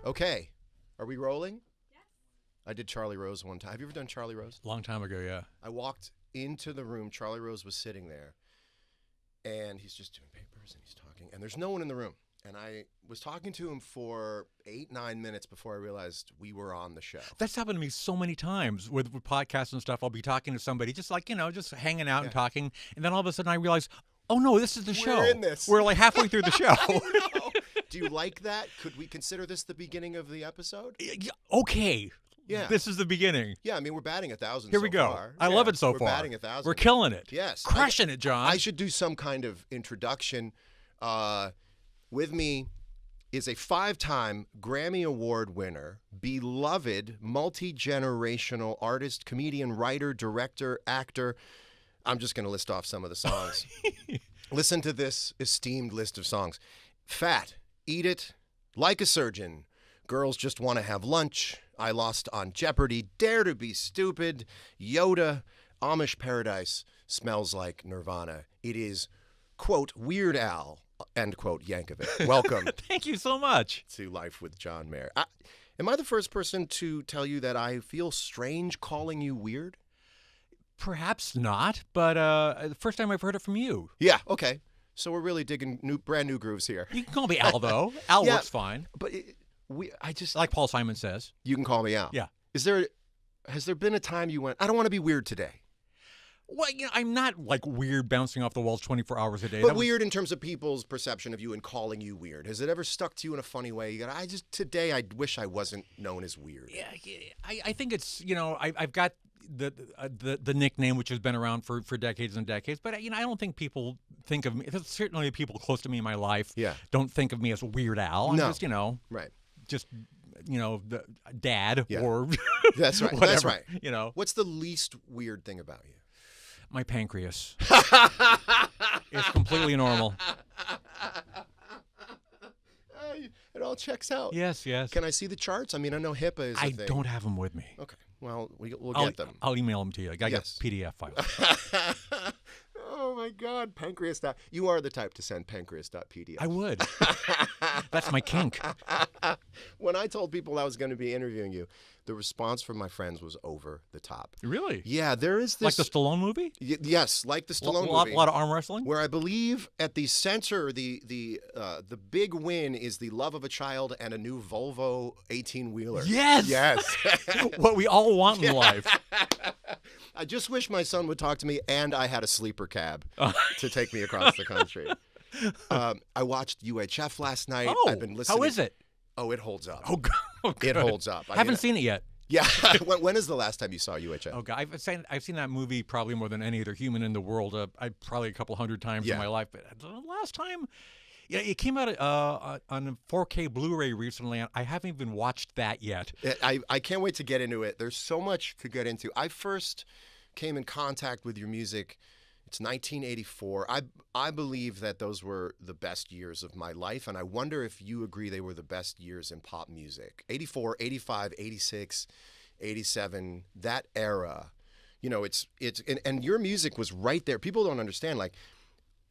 Okay. Are we rolling? Yes. I did Charlie Rose one time. Have you ever done Charlie Rose? Long time ago, yeah. I walked into the room. Charlie Rose was sitting there, and he's just doing papers, and he's talking, and there's no one in the room. And I was talking to him for 8-9 minutes before I realized we were on the show. That's happened to me so many times with podcasts and stuff. I'll be talking to somebody, just like, just hanging out and talking. And then all of a sudden I realize, oh, no, this is the show. We're in this. We're like halfway through the show. Do you like that? Could we consider this the beginning of the episode? Okay. Yeah. This is the beginning. Yeah, I mean, we're batting 1,000 Here we go. far. I love it so far. We're batting 1,000. We're killing it. Yes. Crushing it, John. I should do some kind of introduction. With me is a 5-time Grammy Award winner, beloved, multi-generational artist, comedian, writer, director, actor. I'm just going to list off some of the songs. Listen to this esteemed list of songs. Fat, Eat It, Like a Surgeon, Girls Just Want to Have Lunch, I Lost on Jeopardy, Dare to Be Stupid, Yoda, Amish Paradise, Smells Like Nirvana. It is, quote, Weird Al, end quote, Yankovic. Welcome. Thank you so much. To Life with John Mayer. Am I the first person to tell you that I feel strange calling you weird? Perhaps not, but the first time I've heard it from you. Yeah, okay. So we're really digging brand new grooves here. You can call me Al, though. Al works fine. But I just... Like Paul Simon says. You can call me Al. Yeah. Has there been a time you went, I don't want to be weird today? Well, I'm not like weird bouncing off the walls 24 hours a day. But weird in terms of people's perception of you and calling you weird. Has it ever stuck to you in a funny way? You go, today I wish I wasn't known as weird. Yeah, I think it's, I've got the nickname, which has been around for decades and decades. But, I don't think people think of me. Certainly people close to me in my life don't think of me as Weird Al. I'm just, right. Just, the dad or That's right. whatever, That's right. What's the least weird thing about you? My pancreas. It's completely normal. It all checks out. Yes. Can I see the charts? I mean, I know HIPAA is a thing. I don't have them with me. Okay. Well, we'll get them. I'll email them to you. I got PDF files. Oh, my God. Pancreas. You are the type to send pancreas.pdf. I would. That's my kink. When I told people I was going to be interviewing you, the response from my friends was over the top. Really? Yeah, there is this... Like the Stallone movie? Yes, like the Stallone movie. A lot of arm wrestling? Where I believe at the center, the big win is the love of a child and a new Volvo 18-wheeler. Yes! Yes. What we all want in life. I just wish my son would talk to me and I had a sleeper cab to take me across the country. I watched UHF last night. Oh, I've been listening. how is it? Oh, it holds up. Oh, good. It holds up. I haven't seen it yet. Yeah. When is the last time you saw UHF? Oh, God. I've seen that movie probably more than any other human in the world. Probably a couple hundred times in my life. But the last time, it came out on 4K Blu-ray recently. And I haven't even watched that yet. I can't wait to get into it. There's so much to get into. I first came in contact with your music. It's 1984. I believe that those were the best years of my life, and I wonder if you agree they were the best years in pop music. 84, 85, 86, 87, that era. And your music was right there. People don't understand, like,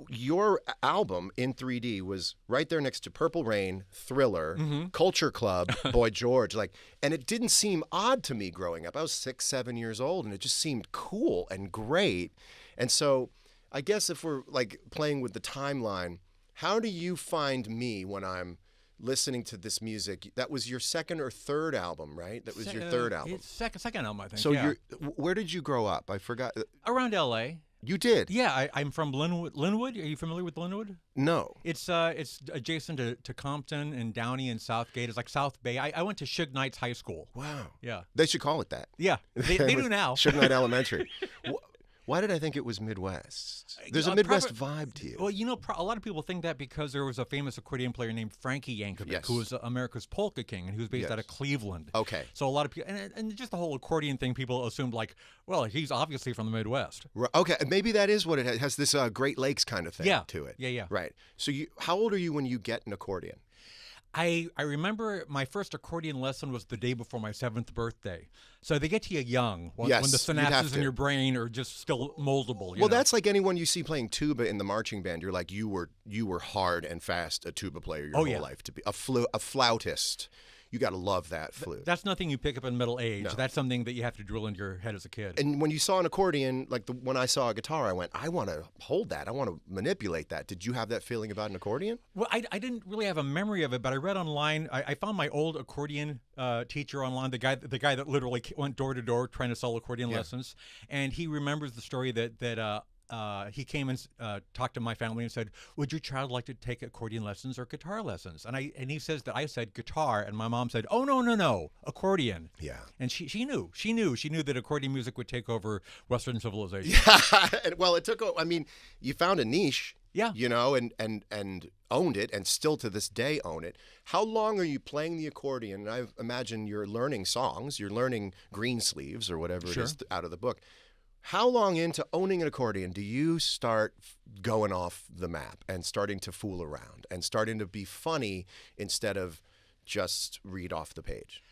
your album in 3D was right there next to Purple Rain, Thriller, Culture Club, Boy George, and it didn't seem odd to me growing up. I was 6, 7 years old, and it just seemed cool and great. And so I guess if we're playing with the timeline, how do you find me when I'm listening to this music? That was your second or third album, right? That was your third album. It's second album, I think. So where did you grow up? I forgot. Around L.A. You did? Yeah, I'm from Linwood. Are you familiar with Linwood? No. It's adjacent to Compton and Downey and Southgate. It's like South Bay. I went to Suge Knight's high school. Wow. Yeah. They should call it that. Yeah, they do now. Suge Knight Elementary. Why did I think it was Midwest? There's a Midwest vibe to you. Well, a lot of people think that because there was a famous accordion player named Frankie Yankovic, who was America's polka king, and he was based out of Cleveland. Okay. So a lot of people, and just the whole accordion thing, people assumed he's obviously from the Midwest. Okay, maybe that is what it has this Great Lakes kind of thing to it. Yeah. Right. So how old are you when you get an accordion? I remember my first accordion lesson was the day before my 7th birthday. So they get to you young when the synapses in your brain are just still moldable. Well, that's like anyone you see playing tuba in the marching band. You're like, you were hard and fast a tuba player your whole life. To be a flautist, you got to love that flute. That's nothing you pick up in middle age. No. That's something that you have to drill into your head as a kid. And when you saw an accordion, like when I saw a guitar, I went, I want to hold that. I want to manipulate that. Did you have that feeling about an accordion? Well, I didn't really have a memory of it, but I read online. I found my old accordion teacher online, the guy that literally went door to door trying to sell accordion lessons, and he remembers the story that he came and talked to my family and said, "Would your child like to take accordion lessons or guitar lessons?" And he says that I said guitar, and my mom said, "Oh no, accordion." Yeah. And she knew that accordion music would take over Western civilization. Yeah. Well, it took. I mean, you found a niche. Yeah. You know, and owned it, and still to this day own it. How long are you playing the accordion? And I imagine you're learning songs. You're learning Greensleeves or whatever it is out of the book. How long into owning an accordion do you start going off the map and starting to fool around and starting to be funny instead of just read off the page?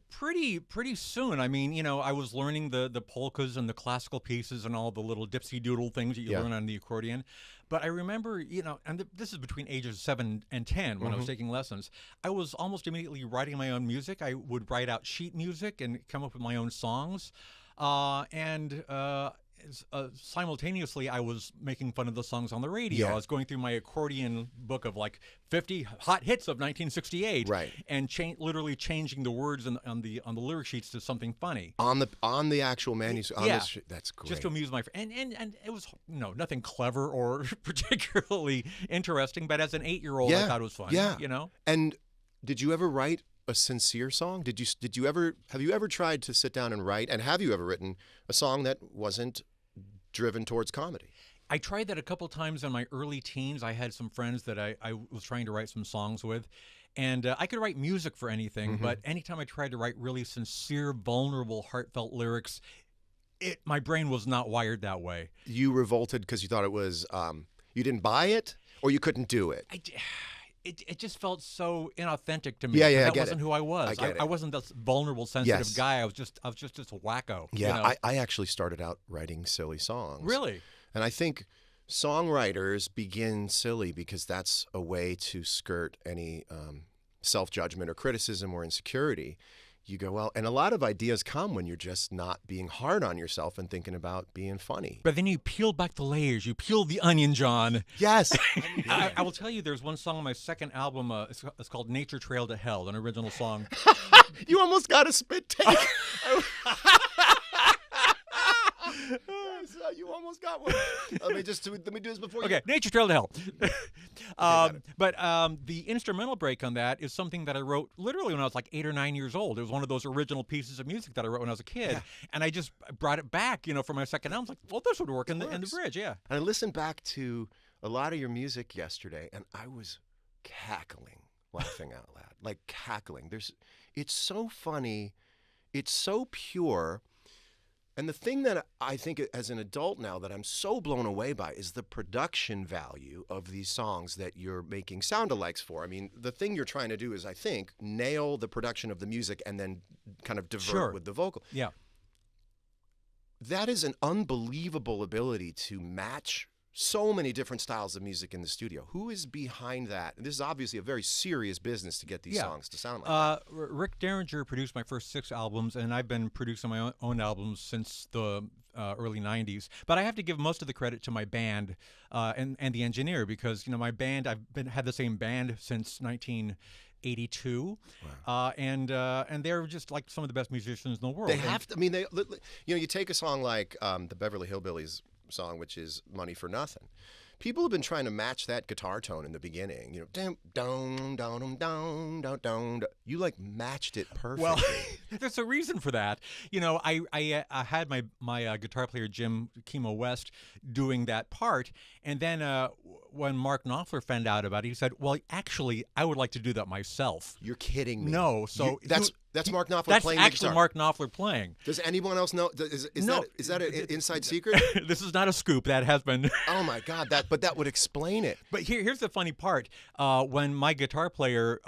Pretty soon. I mean, you know, I was learning the polkas and the classical pieces and all the little dipsy doodle things that you learn on the accordion. But I remember, you know, and this is between ages 7 and 10 when I was taking lessons. I was almost immediately writing my own music. I would write out sheet music and come up with my own songs. Simultaneously, I was making fun of the songs on the radio. I was going through my accordion book of like 50 hot hits of 1968, and literally changing the words on the lyric sheets to something funny on the actual manuscript. That's great. Just to amuse my friend, and it was nothing clever or particularly interesting, but as an 8-year-old, I thought it was fun. Yeah, you know. And did you ever write a sincere song? Have you ever tried to sit down and write, and have you ever written a song that wasn't driven towards comedy? I tried that a couple times in my early teens. I had some friends that I was trying to write some songs with, and I could write music for anything, but anytime I tried to write really sincere, vulnerable, heartfelt lyrics, my brain was not wired that way. You revolted because you thought it was you didn't buy it, or you couldn't do it? It just felt so inauthentic to me. That wasn't who I was. I wasn't this vulnerable, sensitive guy. I was just a wacko. Yeah, you know? I actually started out writing silly songs. Really? And I think songwriters begin silly because that's a way to skirt any self-judgment or criticism or insecurity. You go, well, and a lot of ideas come when you're just not being hard on yourself and thinking about being funny. But then you peel back the layers. You peel the onion, John. Yes. I will tell you, there's one song on my second album. It's called Nature Trail to Hell, an original song. You almost got a spit take. You almost got one. Let me do this before you. Okay, Nature Trail to Hell. But the instrumental break on that is something that I wrote literally when I was like 8 or 9 years old. It was one of those original pieces of music that I wrote when I was a kid, and I just brought it back, for my second album. I was like, well, this would work in the bridge, And I listened back to a lot of your music yesterday, and I was cackling, laughing out loud, like cackling. It's so funny, it's so pure. And the thing that I think as an adult now that I'm so blown away by is the production value of these songs that you're making sound-alikes for. I mean, the thing you're trying to do is, I think, nail the production of the music and then kind of divert with the vocal. Yeah. That is an unbelievable ability to match so many different styles of music in the studio. Who is behind that? And this is obviously a very serious business to get these songs to sound like that. Rick Derringer produced my first 6 albums, and I've been producing my own albums since the early 90s. But I have to give most of the credit to my band and the engineer, because my band, I've had the same band since 1982, and they're just like some of the best musicians in the world. They have to. I mean, you take a song like the Beverly Hillbillies song, which is Money for Nothing. People have been trying to match that guitar tone in the beginning. You like matched it perfectly. Well, there's a reason for that. I had my guitar player Jim Chemo West doing that part, and then when Mark Knopfler found out about it, he said, "Well, actually, I would like to do that myself." You're kidding me. No, so that's Mark Knopfler playing the guitar. That's actually Mark Knopfler playing. Does anyone else know? Is that an inside secret? This is not a scoop. That has been. Oh my God! But that would explain it. But here's the funny part. When my guitar player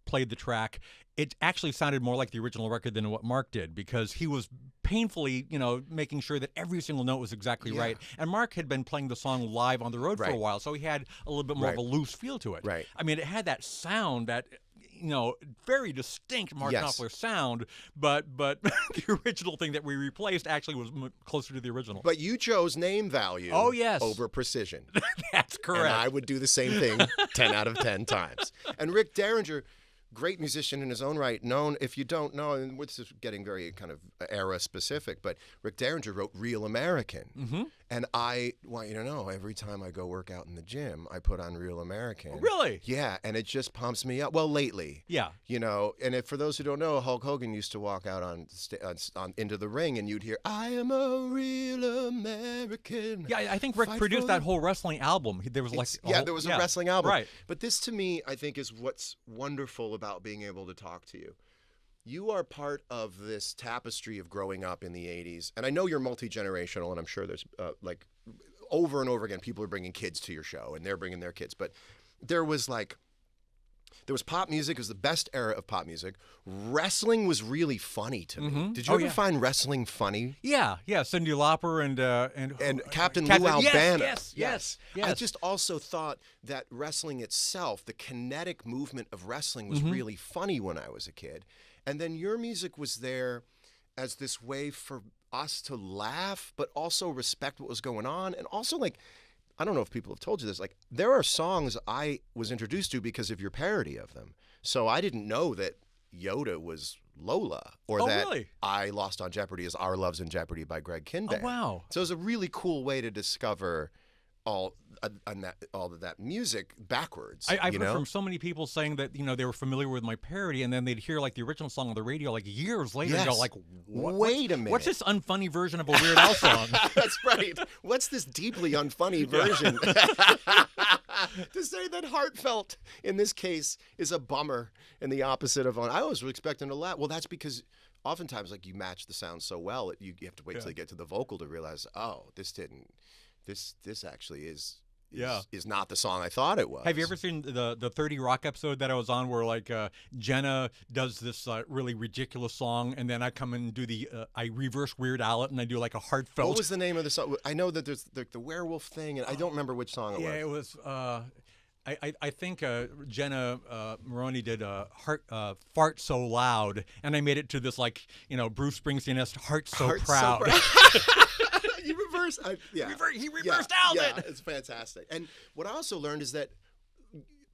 played the track, it actually sounded more like the original record than what Mark did, because he was painfully, making sure that every single note was exactly right. And Mark had been playing the song live on the road for a while, so he had a little bit more of a loose feel to it. Right. I mean, it had that sound that very distinct Mark Knopfler sound, but the original thing that we replaced actually was closer to the original. But you chose name value over precision. That's correct. And I would do the same thing 10 out of 10 times. And Rick Derringer, great musician in his own right, known, if you don't know, and this is getting very kind of era specific, but Rick Derringer wrote Real American. Mm-hmm. And I want you to know, every time I go work out in the gym, I put on Real American. Oh, really? Yeah, and it just pumps me up. Well, lately. Yeah. And for those who don't know, Hulk Hogan used to walk out on into the ring and you'd hear, I am a real American. Yeah, I think Rick produced that whole wrestling album. There was there was a wrestling album. Right. But this to me, I think, is what's wonderful about being able to talk to you. You are part of this tapestry of growing up in the 80s. And I know you're multi-generational, and I'm sure there's, over and over again, people are bringing kids to your show, and they're bringing their kids. But there was pop music. It was the best era of pop music. Wrestling was really funny to me. Mm-hmm. Did you ever find wrestling funny? Yeah. Cyndi Lauper and Captain Lou Albano. Yes. I just also thought that wrestling itself, the kinetic movement of wrestling, was really funny when I was a kid. And then your music was there as this way for us to laugh, but also respect what was going on. And also, I don't know if people have told you this, there are songs I was introduced to because of your parody of them. So I didn't know that Yoda was Lola, or that really? I Lost on Jeopardy is Our Love's in Jeopardy by Greg Kinbay. Oh, wow. So it was a really cool way to discover all of that music backwards. I've heard from so many people saying that they were familiar with my parody, and then they'd hear the original song on the radio years later and go wait a minute, what's this unfunny version of a Weird Al song? That's right. What's this deeply unfunny version? To say that heartfelt in this case is a bummer, and the opposite of I always was expecting to laugh. Well, that's because oftentimes you match the sound so well you have to wait till you get to the vocal to realize, this actually is not the song I thought it was. Have you ever seen the 30 Rock episode that I was on where Jenna does this really ridiculous song, and then I come and do I reverse Weird Al it, and I do a heartfelt. What was the name of the song? I know that there's the werewolf thing, and I don't remember which song it was. Yeah, it was. I think Jenna Maroney did Fart So Loud, and I made it to this Bruce Springsteen-esque Heart So Proud. You reverse. He reversed Al. Yeah, it's fantastic. And what I also learned is that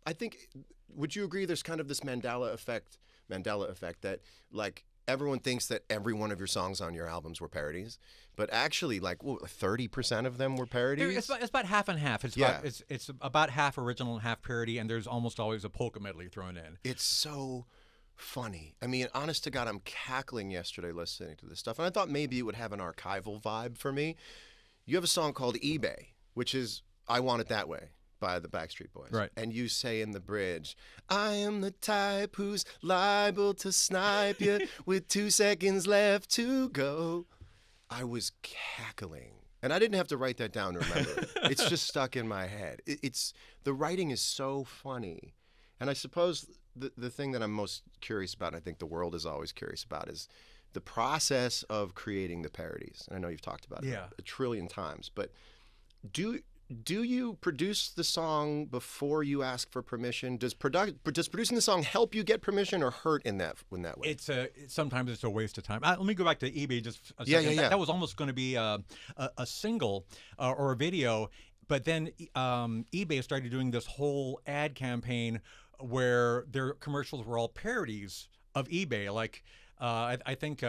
I think, would you agree? There's kind of this Mandela effect that everyone thinks that every one of your songs on your albums were parodies, but actually 30% of them were parodies. It's about half and half. It's about half original and half parody, and there's almost always a polka medley thrown in. It's so funny. I mean, honest to God, I'm cackling yesterday listening to this stuff, and I thought maybe it would have an archival vibe for me. You have a song called eBay, which is I Want It That Way by the Backstreet Boys. Right. And you say in the bridge, I am the type who's liable to snipe you with 2 seconds left to go. I was cackling. And I didn't have to write that down to remember it. It's just stuck in my head. The writing is so funny. And I suppose the thing that I'm most curious about, and I think the world is always curious about, is the process of creating the parodies. And I know you've talked about it a trillion times, but do you produce the song before you ask for permission? Does producing the song help you get permission or hurt in that way? Sometimes it's a waste of time. Let me go back to eBay just a second. Yeah. That was almost going to be a single or a video, but then eBay started doing this whole ad campaign where their commercials were all parodies of eBay. I think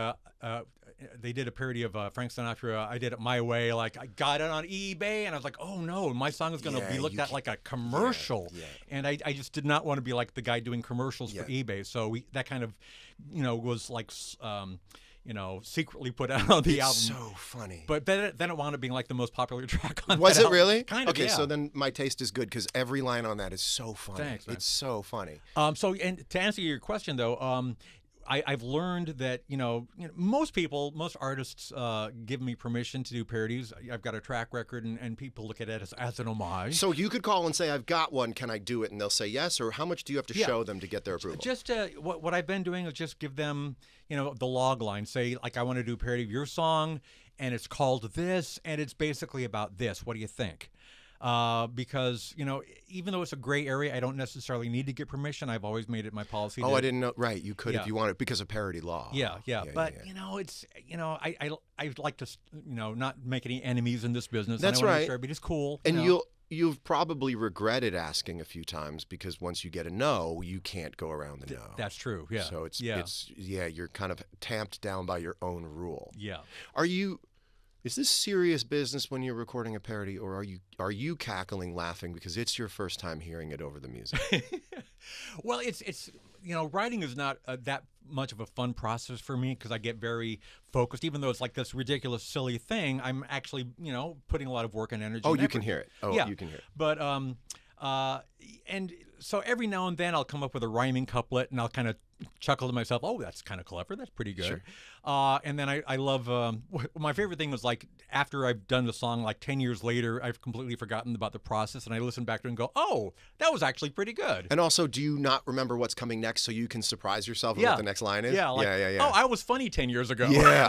they did a parody of Frank Sinatra. I Did It My Way. I got it on eBay, and I was like, oh no, my song is going to be looked at like a commercial. Yeah. And I just did not want to be like the guy doing commercials for eBay. So that kind of, was secretly put out on the album. It's so funny. But then it wound up being the most popular track on Was that it album. really? Kind of, okay, yeah. so then my taste is good because every line on that is so funny. Thanks, man. It's so funny. And to answer your question, though, I've learned that most artists give me permission to do parodies. I've got a track record, and people look at it as an homage. So you could call and say, "I've got one. Can I do it?" And they'll say yes. Or how much do you have to show them to get their approval? Just what I've been doing is just give them the log line. Say I want to do a parody of your song, and it's called this, and it's basically about this. What do you think? because even though it's a gray area, I don't necessarily need to get permission. I've always made it my policy. I didn't know. Right, you could if you wanted because of parody law. Yeah. But it's I like to not make any enemies in this business. That's and I right. Make sure everybody's cool. And you've probably regretted asking a few times because once you get a no, you can't go around the no. That's true. Yeah. So it's you're kind of tamped down by your own rule. Yeah. Is this serious business when you're recording a parody, or are you cackling, laughing because it's your first time hearing it over the music? Well, it's writing is not that much of a fun process for me because I get very focused. Even though it's like this ridiculous, silly thing, I'm actually putting a lot of work and energy. Oh, you can hear it. Oh, yeah. You can hear it. But and so every now and then I'll come up with a rhyming couplet and I'll kind of chuckle to myself, oh, that's kind of clever. That's pretty good. Sure. And then I love, my favorite thing was like after I've done the song, like 10 years later, I've completely forgotten about the process and I listen back to it and go, oh, that was actually pretty good. And also, do you not remember what's coming next so you can surprise yourself with what the next line is? Yeah. Oh, I was funny 10 years ago. Yeah.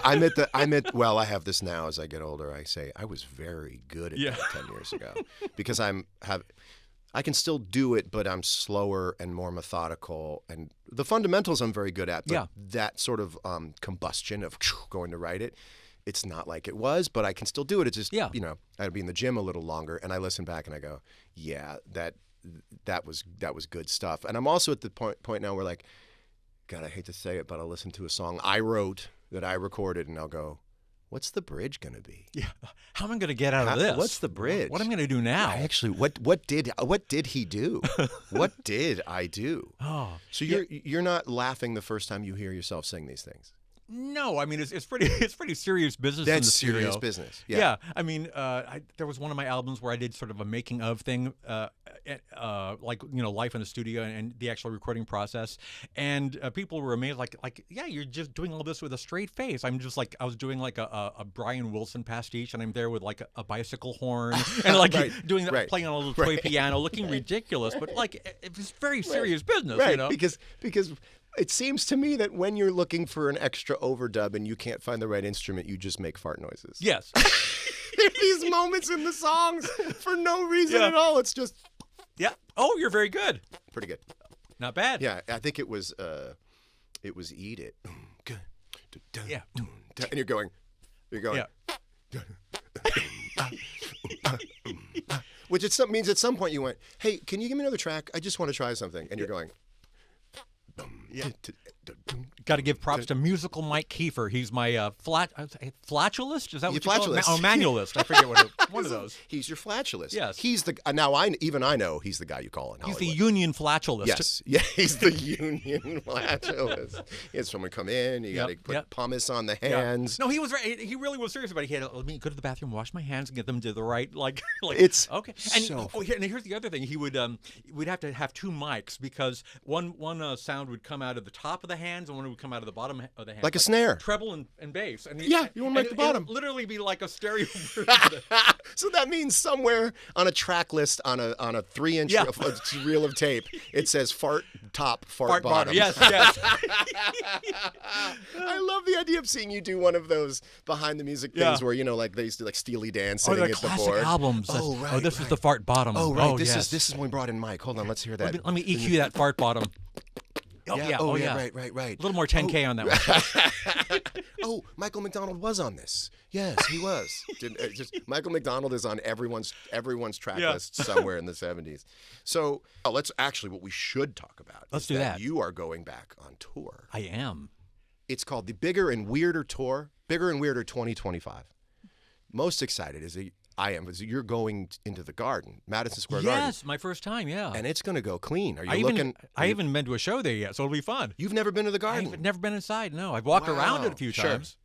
Well, I have this now as I get older. I say, I was very good at that 10 years ago because I can still do it, but I'm slower and more methodical. And the fundamentals I'm very good at, but that sort of combustion of going to write it, it's not like it was, but I can still do it. It's just, I'd be in the gym a little longer, and I listen back and I go, yeah, that was good stuff. And I'm also at the point now where like, God, I hate to say it, but I'll listen to a song I wrote that I recorded, and I'll go, what's the bridge going to be? Yeah. How am I going to get out of this? What's the bridge? What am I going to do now? Actually, what did he do? What did I do? Oh. So you're not laughing the first time you hear yourself sing these things. No, I mean it's pretty serious business. That's in the studio. serious business. Yeah. I mean, there was one of my albums where I did sort of a making of thing, like life in the studio and the actual recording process, and people were amazed, like yeah, you're just doing all this with a straight face. I'm just like I was doing like a Brian Wilson pastiche, and I'm there with like a bicycle horn and like doing that, playing on a little toy piano, looking ridiculous, but like it's very serious business, because. It seems to me that when you're looking for an extra overdub and you can't find the right instrument, you just make fart noises. Yes. There are these moments in the songs for no reason at all. It's just... Yeah. Oh, you're very good. Pretty good. Not bad. Yeah, I think it was Eat It. Yeah. And you're going... Yeah. Which means at some point you went, hey, can you give me another track? I just want to try something. And you're going... Yeah. Got to give props to musical Mike Kiefer. He's my flatulist. Is that what you call it? Oh, manualist. I forget one of those. He's your flatulist. Yes. He's the now I know he's the guy you call in Hollywood. He's the union flatulist. Yes. Yeah. He's the union flatulist. He had someone come in. You got to put pumice on the hands. Yeah. No, he really was serious about it. He had to let me go to the bathroom, wash my hands, and get them to the right like. It's okay. And here's the other thing. He would we'd have to have two mics because one sound would come out of the top of the hands and one would come out of the bottom of the hands. Like a snare. Treble and bass. And you want to make the bottom. Literally be like a stereo version. So that means somewhere on a track list on a 3-inch reel of tape, it says fart top, fart bottom. Yes. I love the idea of seeing you do one of those behind the music things where, like they used to like Steely Dan sitting at the board. Classic albums. This is the fart bottom. Oh, right. This is when we brought in Mike. Hold on, let's hear that. Let me EQ that fart bottom. Right. A little more 10K on that one. Oh, Michael McDonald was on this. Yes, he was. Michael McDonald is on everyone's track list somewhere in the 70s. So let's actually, what we should talk about is that you are going back on tour. I am. It's called the Bigger and Weirder Tour, Bigger and Weirder 2025. Most excited is I am. You're going into the Garden, Madison Square Garden. Yes, my first time, yeah. And it's going to go clean. I haven't been to a show there yet, so it'll be fun. You've never been to the Garden? I've never been inside, no. I've walked around it a few times.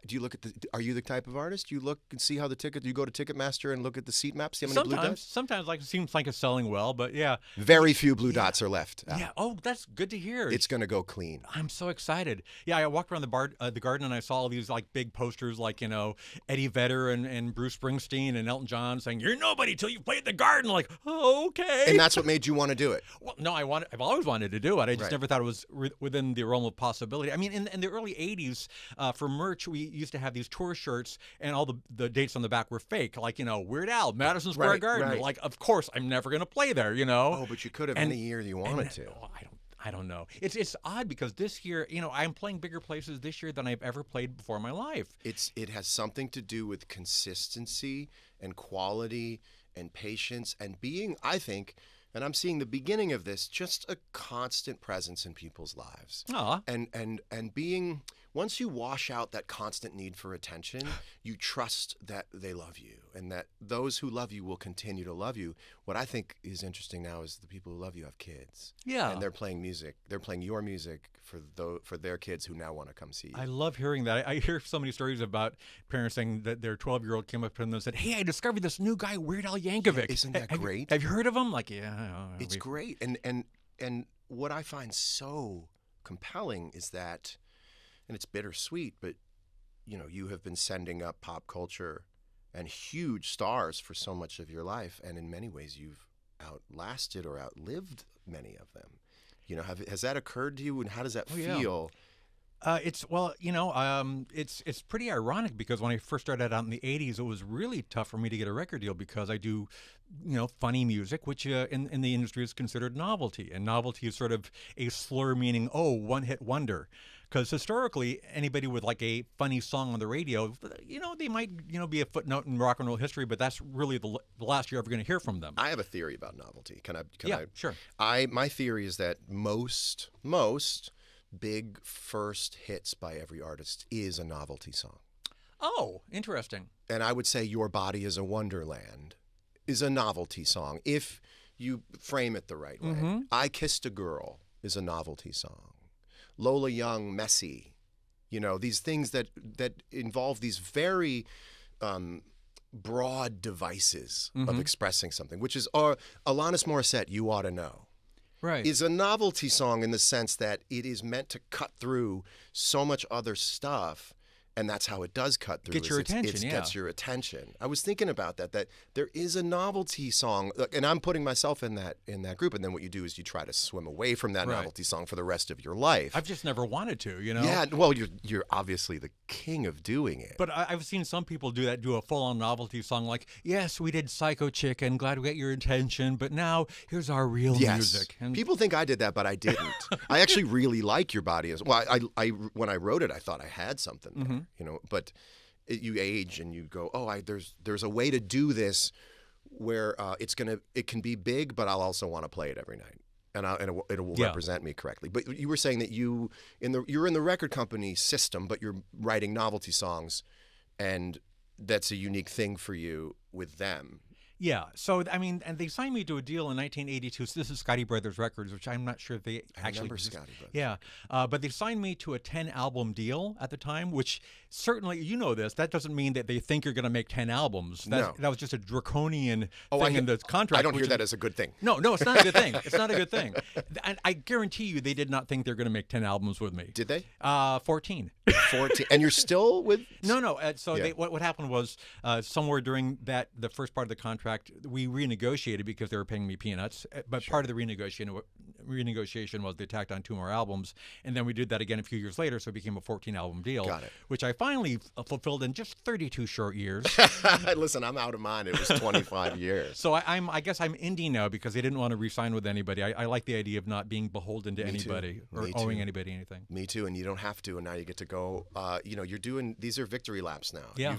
Do you look at are you the type of artist? Do you look and see how do you go to Ticketmaster and look at the seat maps? See how many blue dots? Sometimes it seems like it's selling well, but yeah. Very few blue dots are left. Yeah. Oh, that's good to hear. It's going to go clean. I'm so excited. Yeah, I walked around the Garden and I saw all these like big posters like, Eddie Vedder and Bruce Springsteen and Elton John saying, "You're nobody till you play at the Garden." Like, oh, okay. And that's what made you want to do it. Well, no, I've always wanted to do it. I just never thought it was within the realm of possibility. I mean, in the early 80s, for merch, we used to have these tour shirts, and all the dates on the back were fake, like, Weird Al, Madison Square Garden. Right. Like, of course, I'm never going to play there, Oh, but you could have any year you wanted to. I don't know. It's odd because this year, I'm playing bigger places this year than I've ever played before in my life. It has something to do with consistency and quality and patience and being, I think, and I'm seeing the beginning of this, just a constant presence in people's lives. Aw. And being, once you wash out that constant need for attention, you trust that they love you and that those who love you will continue to love you. What I think is interesting now is the people who love you have kids. Yeah. And they're playing music. They're playing your music for their kids who now want to come see you. I love hearing that. I hear so many stories about parents saying that their 12-year-old came up to them and said, "Hey, I discovered this new guy, Weird Al Yankovic. Isn't that great? Have you heard of him?" Like, yeah. It's great. And what I find so compelling is that, and it's bittersweet, but you have been sending up pop culture and huge stars for so much of your life, and in many ways you've outlasted or outlived many of them. Has that occurred to you, and how does that feel? It's pretty ironic because when I first started out in the 80s, it was really tough for me to get a record deal because I do, funny music, which in the industry is considered novelty. And novelty is sort of a slur meaning, one-hit wonder. Because historically, anybody with like a funny song on the radio, they might, be a footnote in rock and roll history, but that's really the last you're ever going to hear from them. I have a theory about novelty. Can I? Sure. My theory is that most big first hits by every artist is a novelty song. Oh, interesting. And I would say Your Body is a Wonderland is a novelty song if you frame it the right way. Mm-hmm. I Kissed a Girl is a novelty song. Lola Young, Messy. These things that involve these very broad devices of expressing something, which is Alanis Morissette, You Ought to Know. Right. Is a novelty song in the sense that it is meant to cut through so much other stuff, and that's how it does cut through. Get your attention, It gets your attention. I was thinking about that there is a novelty song, and I'm putting myself in that group, and then what you do is you try to swim away from that novelty song for the rest of your life. I've just never wanted to, Yeah, well, you're obviously the king of doing it. But I've seen some people do a full-on novelty song like, yes, we did Psycho Chick and Glad We Got Your Attention, but now here's our real music. And people think I did that, but I didn't. I actually really like Your Body as well. I when I wrote it, I thought I had something there, but you age and you go, there's a way to do this where it can be big, but I'll also want to play it every night. And it will represent me correctly. But you were saying that you're in the record company system, but you're writing novelty songs, and that's a unique thing for you with them. Yeah. So, and they signed me to a deal in 1982. So this is Scotty Brothers Records, which I'm not sure if they actually remember Scotty Brothers. Yeah. But they signed me to a 10-album deal at the time, which certainly, this, that doesn't mean that they think you're going to make 10 albums. That was just a draconian thing in the contract. I don't hear that as a good thing. No, it's not a good thing. It's not a good thing. And I guarantee you they did not think they're going to make 10 albums with me. Did they? 14. 14. And you're still with? No. What happened was somewhere during the first part of the contract, we renegotiated because they were paying me peanuts. But part of the renegotiation was they tacked on 2 more albums, and then we did that again a few years later, so it became a 14-album deal. Got it. Which I finally fulfilled in just 32 short years. Listen, I'm out of mine. It was 25 years. So I guess I'm indie now because they didn't want to re-sign with anybody. I like the idea of not being beholden to anybody or owing anybody anything. Me too, and you don't have to, and now you get to go. You're doing these are victory laps now. Yeah.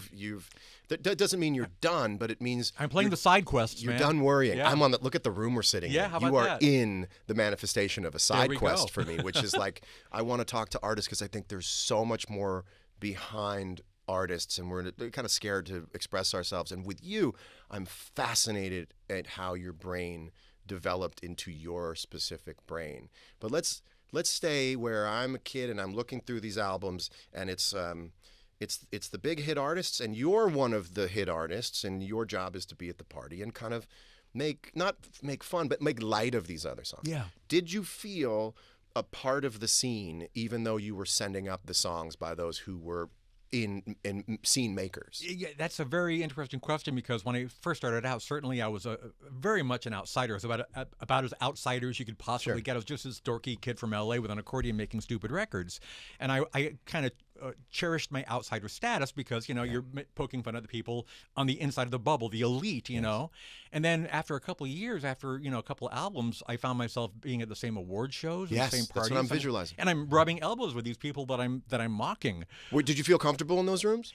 That doesn't mean you're done, but it means I'm playing the side quests. You're man. done worrying. Yeah. I'm on look at the room we're sitting in. How about you are that? in the manifestation of a side quest go. for me, which is like I want to talk to artists because I think there's so much more behind artists, and we're kind of scared to express ourselves. And with you, I'm fascinated at how your brain developed into your specific brain. But let's stay where I'm a kid and I'm looking through these albums, and it's the big hit artists, and you're one of the hit artists, and your job is to be at the party and kind of not make fun, but make light of these other songs. Yeah. Did you feel a part of the scene, even though you were sending up the songs by those who were in scene makers? Yeah, that's a very interesting question because when I first started out, certainly I was very much an outsider. I was about as outsider as you could possibly get. I was just this dorky kid from L.A. with an accordion making stupid records. And I kind of cherished my outsider status because, you're poking fun at the people on the inside of the bubble, the elite, you know. And then after a couple of years, after, a couple of albums, I found myself being at the same award shows and the same parties. That's what I'm visualizing. And I'm rubbing elbows with these people that I'm mocking. Did you feel comfortable in those rooms?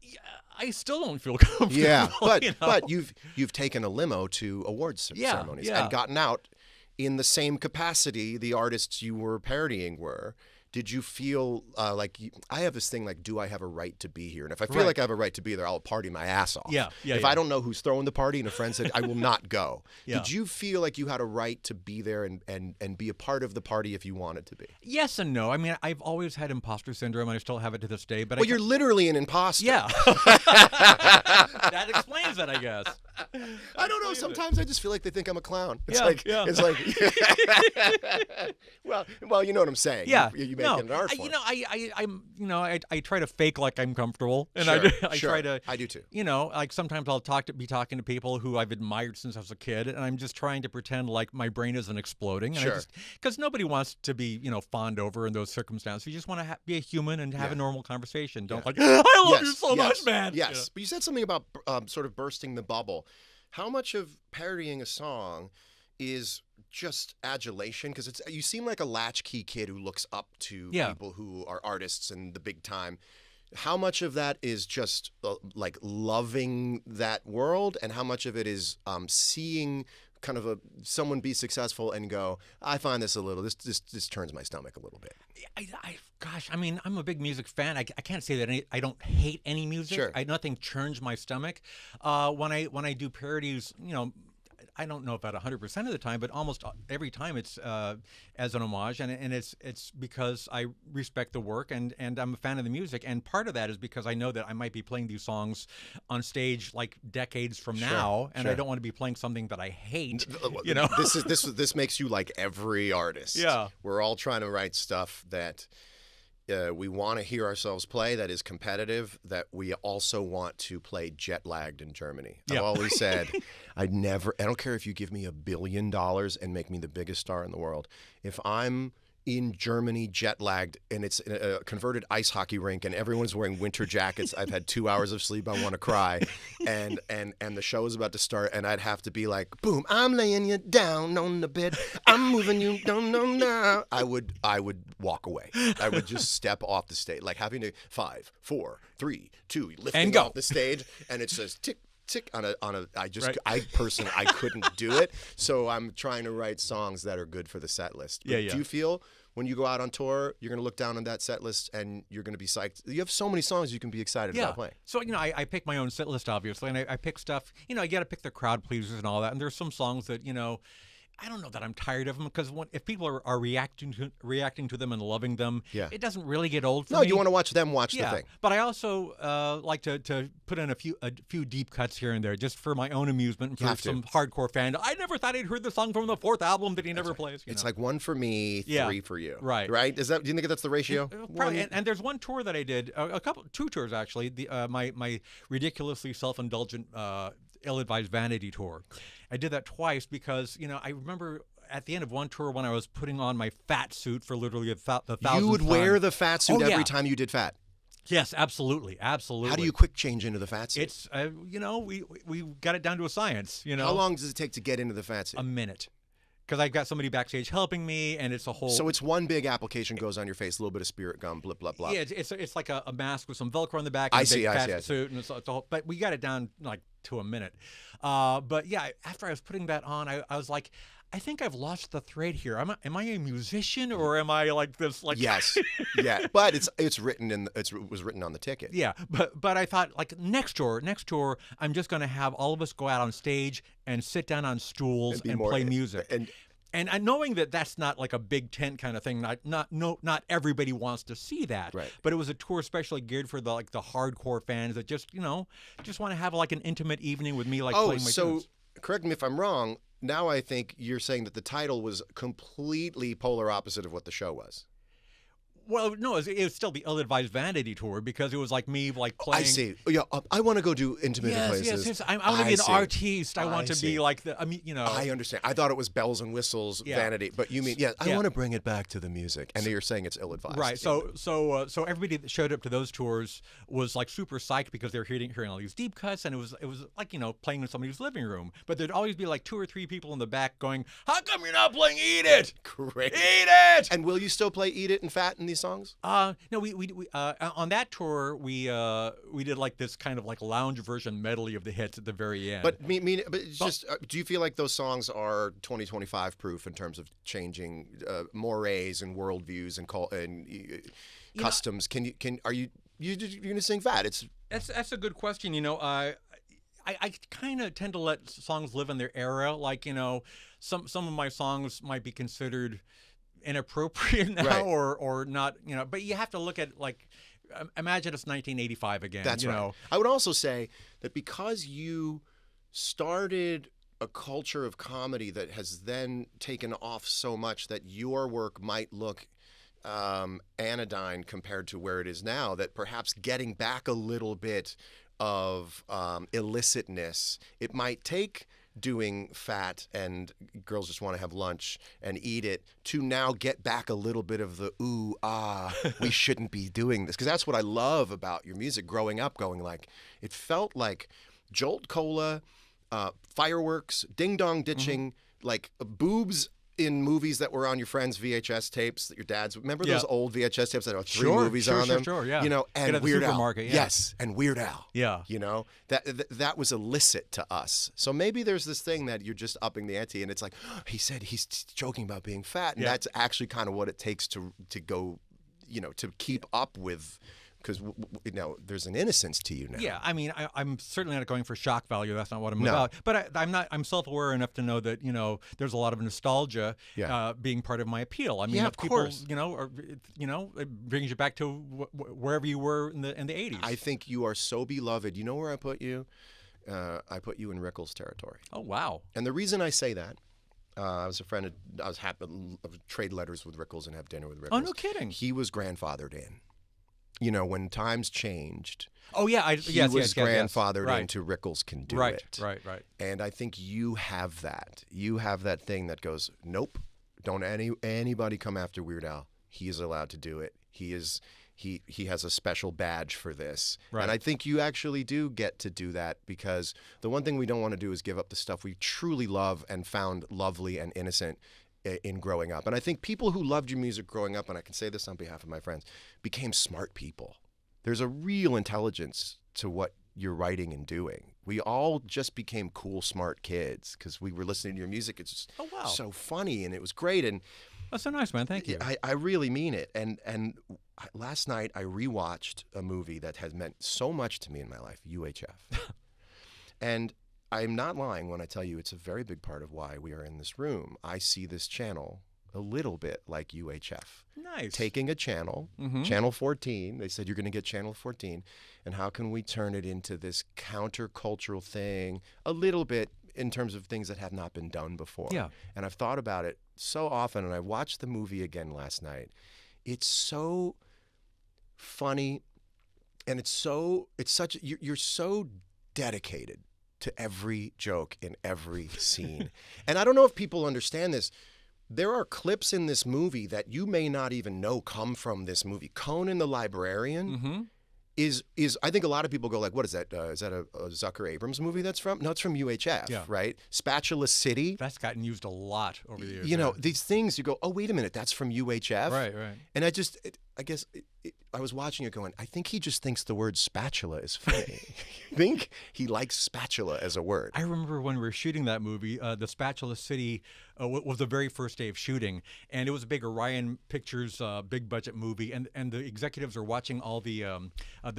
Yeah, I still don't feel comfortable. Yeah, but you've taken a limo to awards ceremonies and gotten out in the same capacity the artists you were parodying were. Did you feel I have this thing like, do I have a right to be here? And if I feel like I have a right to be there, I'll party my ass off. If I don't know who's throwing the party and a friend said, I will not go. Did you feel like you had a right to be there and be a part of the party if you wanted to be? Yes and no. I mean, I've always had imposter syndrome, and I still have it to this day. But you're literally an imposter. Yeah. That explains it, I guess. I don't know. Sometimes I just feel like they think I'm a clown. It's well, you know what I'm saying. Yeah. You make it an art form. I try to fake like I'm comfortable, and I try to. I do too. Like sometimes I'll be talking to people who I've admired since I was a kid, and I'm just trying to pretend like my brain isn't exploding. Because nobody wants to be, fawned over in those circumstances. You just want to be a human and have a normal conversation. Don't I love you so much, man. Yes, but you said something about sort of bursting the bubble. How much of parodying a song is just adulation? Because you seem like a latchkey kid who looks up to people who are artists and the big time. How much of that is just like loving that world, and how much of it is seeing kind of someone be successful and go, I find this this turns my stomach a little bit? Gosh, I mean, I'm a big music fan. I can't say that I don't hate any music. Sure. Nothing churns my stomach. When I do parodies, I don't know about 100% of the time, but almost every time it's as an homage, and it's because I respect the work and I'm a fan of the music, and part of that is because I know that I might be playing these songs on stage like decades from now, and I don't want to be playing something that I hate. This makes you like every artist. Yeah, we're all trying to write stuff that we want to hear ourselves play, that is competitive, that we also want to play jet lagged in Germany. I've always said, I don't care if you give me $1 billion and make me the biggest star in the world. If I'm in Germany jet lagged and it's a converted ice hockey rink and everyone's wearing winter jackets, I've had 2 hours of sleep, I want to cry, and the show is about to start, and I'd have to be like, boom, I'm laying you down on the bed, I'm moving you down, no. I would walk away. I would just step off the stage, like having to 5, 4, 3, 2, lifting off the stage, and it says tick on a I couldn't do it. So I'm trying to write songs that are good for the set list. But do you feel when you go out on tour, you're going to look down on that set list and you're going to be psyched? You have so many songs you can be excited about playing. So, I pick my own set list, obviously, and I pick stuff, you got to pick the crowd pleasers and all that. And there's some songs that, I don't know that I'm tired of them, because if people are reacting to them and loving them, it doesn't really get old for me. No, you want to watch them watch the thing. But I also like to put in a few deep cuts here and there, just for my own amusement and for some hardcore fan. I never thought I'd heard the song from the 4th album that he never plays. It's like 1 for me, 3 for you. Right. Right? Do you think that's the ratio? Probably. And there's one tour that I did, two tours actually. My ridiculously self-indulgent, ill-advised vanity tour. I did that twice because, I remember at the end of one tour when I was putting on my fat suit for literally the 1,000th time. You would wear the fat suit every time you did fat? Yes, absolutely. Absolutely. How do you quick change into the fat suit? It's, we got it down to a science, How long does it take to get into the fat suit? A minute. Because I've got somebody backstage helping me, and it's a whole... So it's one big application goes on your face, a little bit of spirit gum, blip, blip, blip. Yeah, it's like a mask with some Velcro on the back and a big fat suit. And it's a whole, but we got it down like to a minute. But yeah, after I was putting that on, I was like, I think I've lost the thread here. Am I a musician, or am I like this? Like yes, yeah. But it was written on the ticket. Yeah, but I thought like next tour, I'm just going to have all of us go out on stage and sit down on stools and play music. And knowing that that's not like a big tent kind of thing, not everybody wants to see that. Right. But it was a tour especially geared for the hardcore fans that just want to have like an intimate evening with me, like playing my tunes. Correct me if I'm wrong. Now I think you're saying that the title was completely polar opposite of what the show was. Well, no, it was still the ill-advised vanity tour because it was like me like playing. I see. Yeah, I want to go do intimate places. Yes. I want to be an artiste. I want to be like the. I mean, I understand. I thought it was bells and whistles vanity, but you mean I want to bring it back to the music, and you're saying it's ill-advised. Right. So everybody that showed up to those tours was like super psyched because they were hearing all these deep cuts, and it was like playing in somebody's living room. But there'd always be like 2 or 3 people in the back going, "How come you're not playing Eat It? Great. Eat It!" And will you still play Eat It and Fat in these songs? No, we on that tour we did like this kind of like lounge version medley of the hits at the very end. But it's just do you feel like those songs are 2025 proof in terms of changing mores and worldviews and customs? Are you going to sing Fat? That's a good question. I kind of tend to let songs live in their era. Like some of my songs might be considered inappropriate now, right. or not, but you have to look at like, imagine it's 1985 again. That's right. I would also say that because you started a culture of comedy that has then taken off so much that your work might look anodyne compared to where it is now, that perhaps getting back a little bit of illicitness, it might take doing Fat and Girls Just Want to Have Lunch and Eat It to now get back a little bit of the we shouldn't be doing this. Because that's what I love about your music growing up, going like, it felt like Jolt Cola, fireworks, ding dong ditching, like boobs in movies that were on your friends' VHS tapes that your dads remember those old VHS tapes that had 3 movies on them. Sure, yeah. And Weird Al. Yeah. Yes, and Weird Al. Yeah. That was illicit to us. So maybe there's this thing that you're just upping the ante, and it's like, he said he's joking about being fat, and that's actually kind of what it takes to go, to keep up with. Because there's an innocence to you now. Yeah, I mean, I'm certainly not going for shock value. That's not what I'm about. But I'm self-aware enough to know that there's a lot of nostalgia being part of my appeal. I mean, of people, course. It brings you back to wherever you were in the 80s. I think you are so beloved. You know where I put you? I put you in Rickles territory. Oh wow! And the reason I say that. I was a friend. I was happy to trade letters with Rickles and have dinner with Rickles. Oh, no kidding. He was grandfathered in. When times changed. Oh yeah, he was grandfathered into Rickles can do it. Right. And I think you have that. You have that thing that goes, nope, don't anybody come after Weird Al. He is allowed to do it. He has a special badge for this. Right. And I think you actually do get to do that, because the one thing we don't want to do is give up the stuff we truly love and found lovely and innocent in growing up. And I think people who loved your music growing up, and I can say this on behalf of my friends, became smart people. There's a real intelligence to what you're writing and doing. We all just became cool, smart kids because we were listening to your music. It's just so funny, and it was great. And that's so nice, man. Thank you. I really mean it. And last night I rewatched a movie that has meant so much to me in my life, UHF. And I'm not lying when I tell you it's a very big part of why we are in this room. I see this channel a little bit like UHF. Nice. Taking a channel, Channel 14, they said you're going to get Channel 14, and how can we turn it into this countercultural thing a little bit in terms of things that have not been done before. Yeah. And I've thought about it so often, and I watched the movie again last night. It's so funny, and you're so dedicated to every joke in every scene. And I don't know if people understand this. There are clips in this movie that you may not even know come from this movie. Conan the Librarian is I think a lot of people go like, what is that? Is that a Zucker Abrams movie that's from? No, it's from UHF, right? Spatula City. That's gotten used a lot over the years. These things, you go, oh, wait a minute, that's from UHF? Right. And I guess I was watching it going, I think he just thinks the word spatula is funny. I think he likes spatula as a word. I remember when we were shooting that movie, the Spatula City was the very first day of shooting, and it was a big Orion Pictures big budget movie, and the executives are watching all the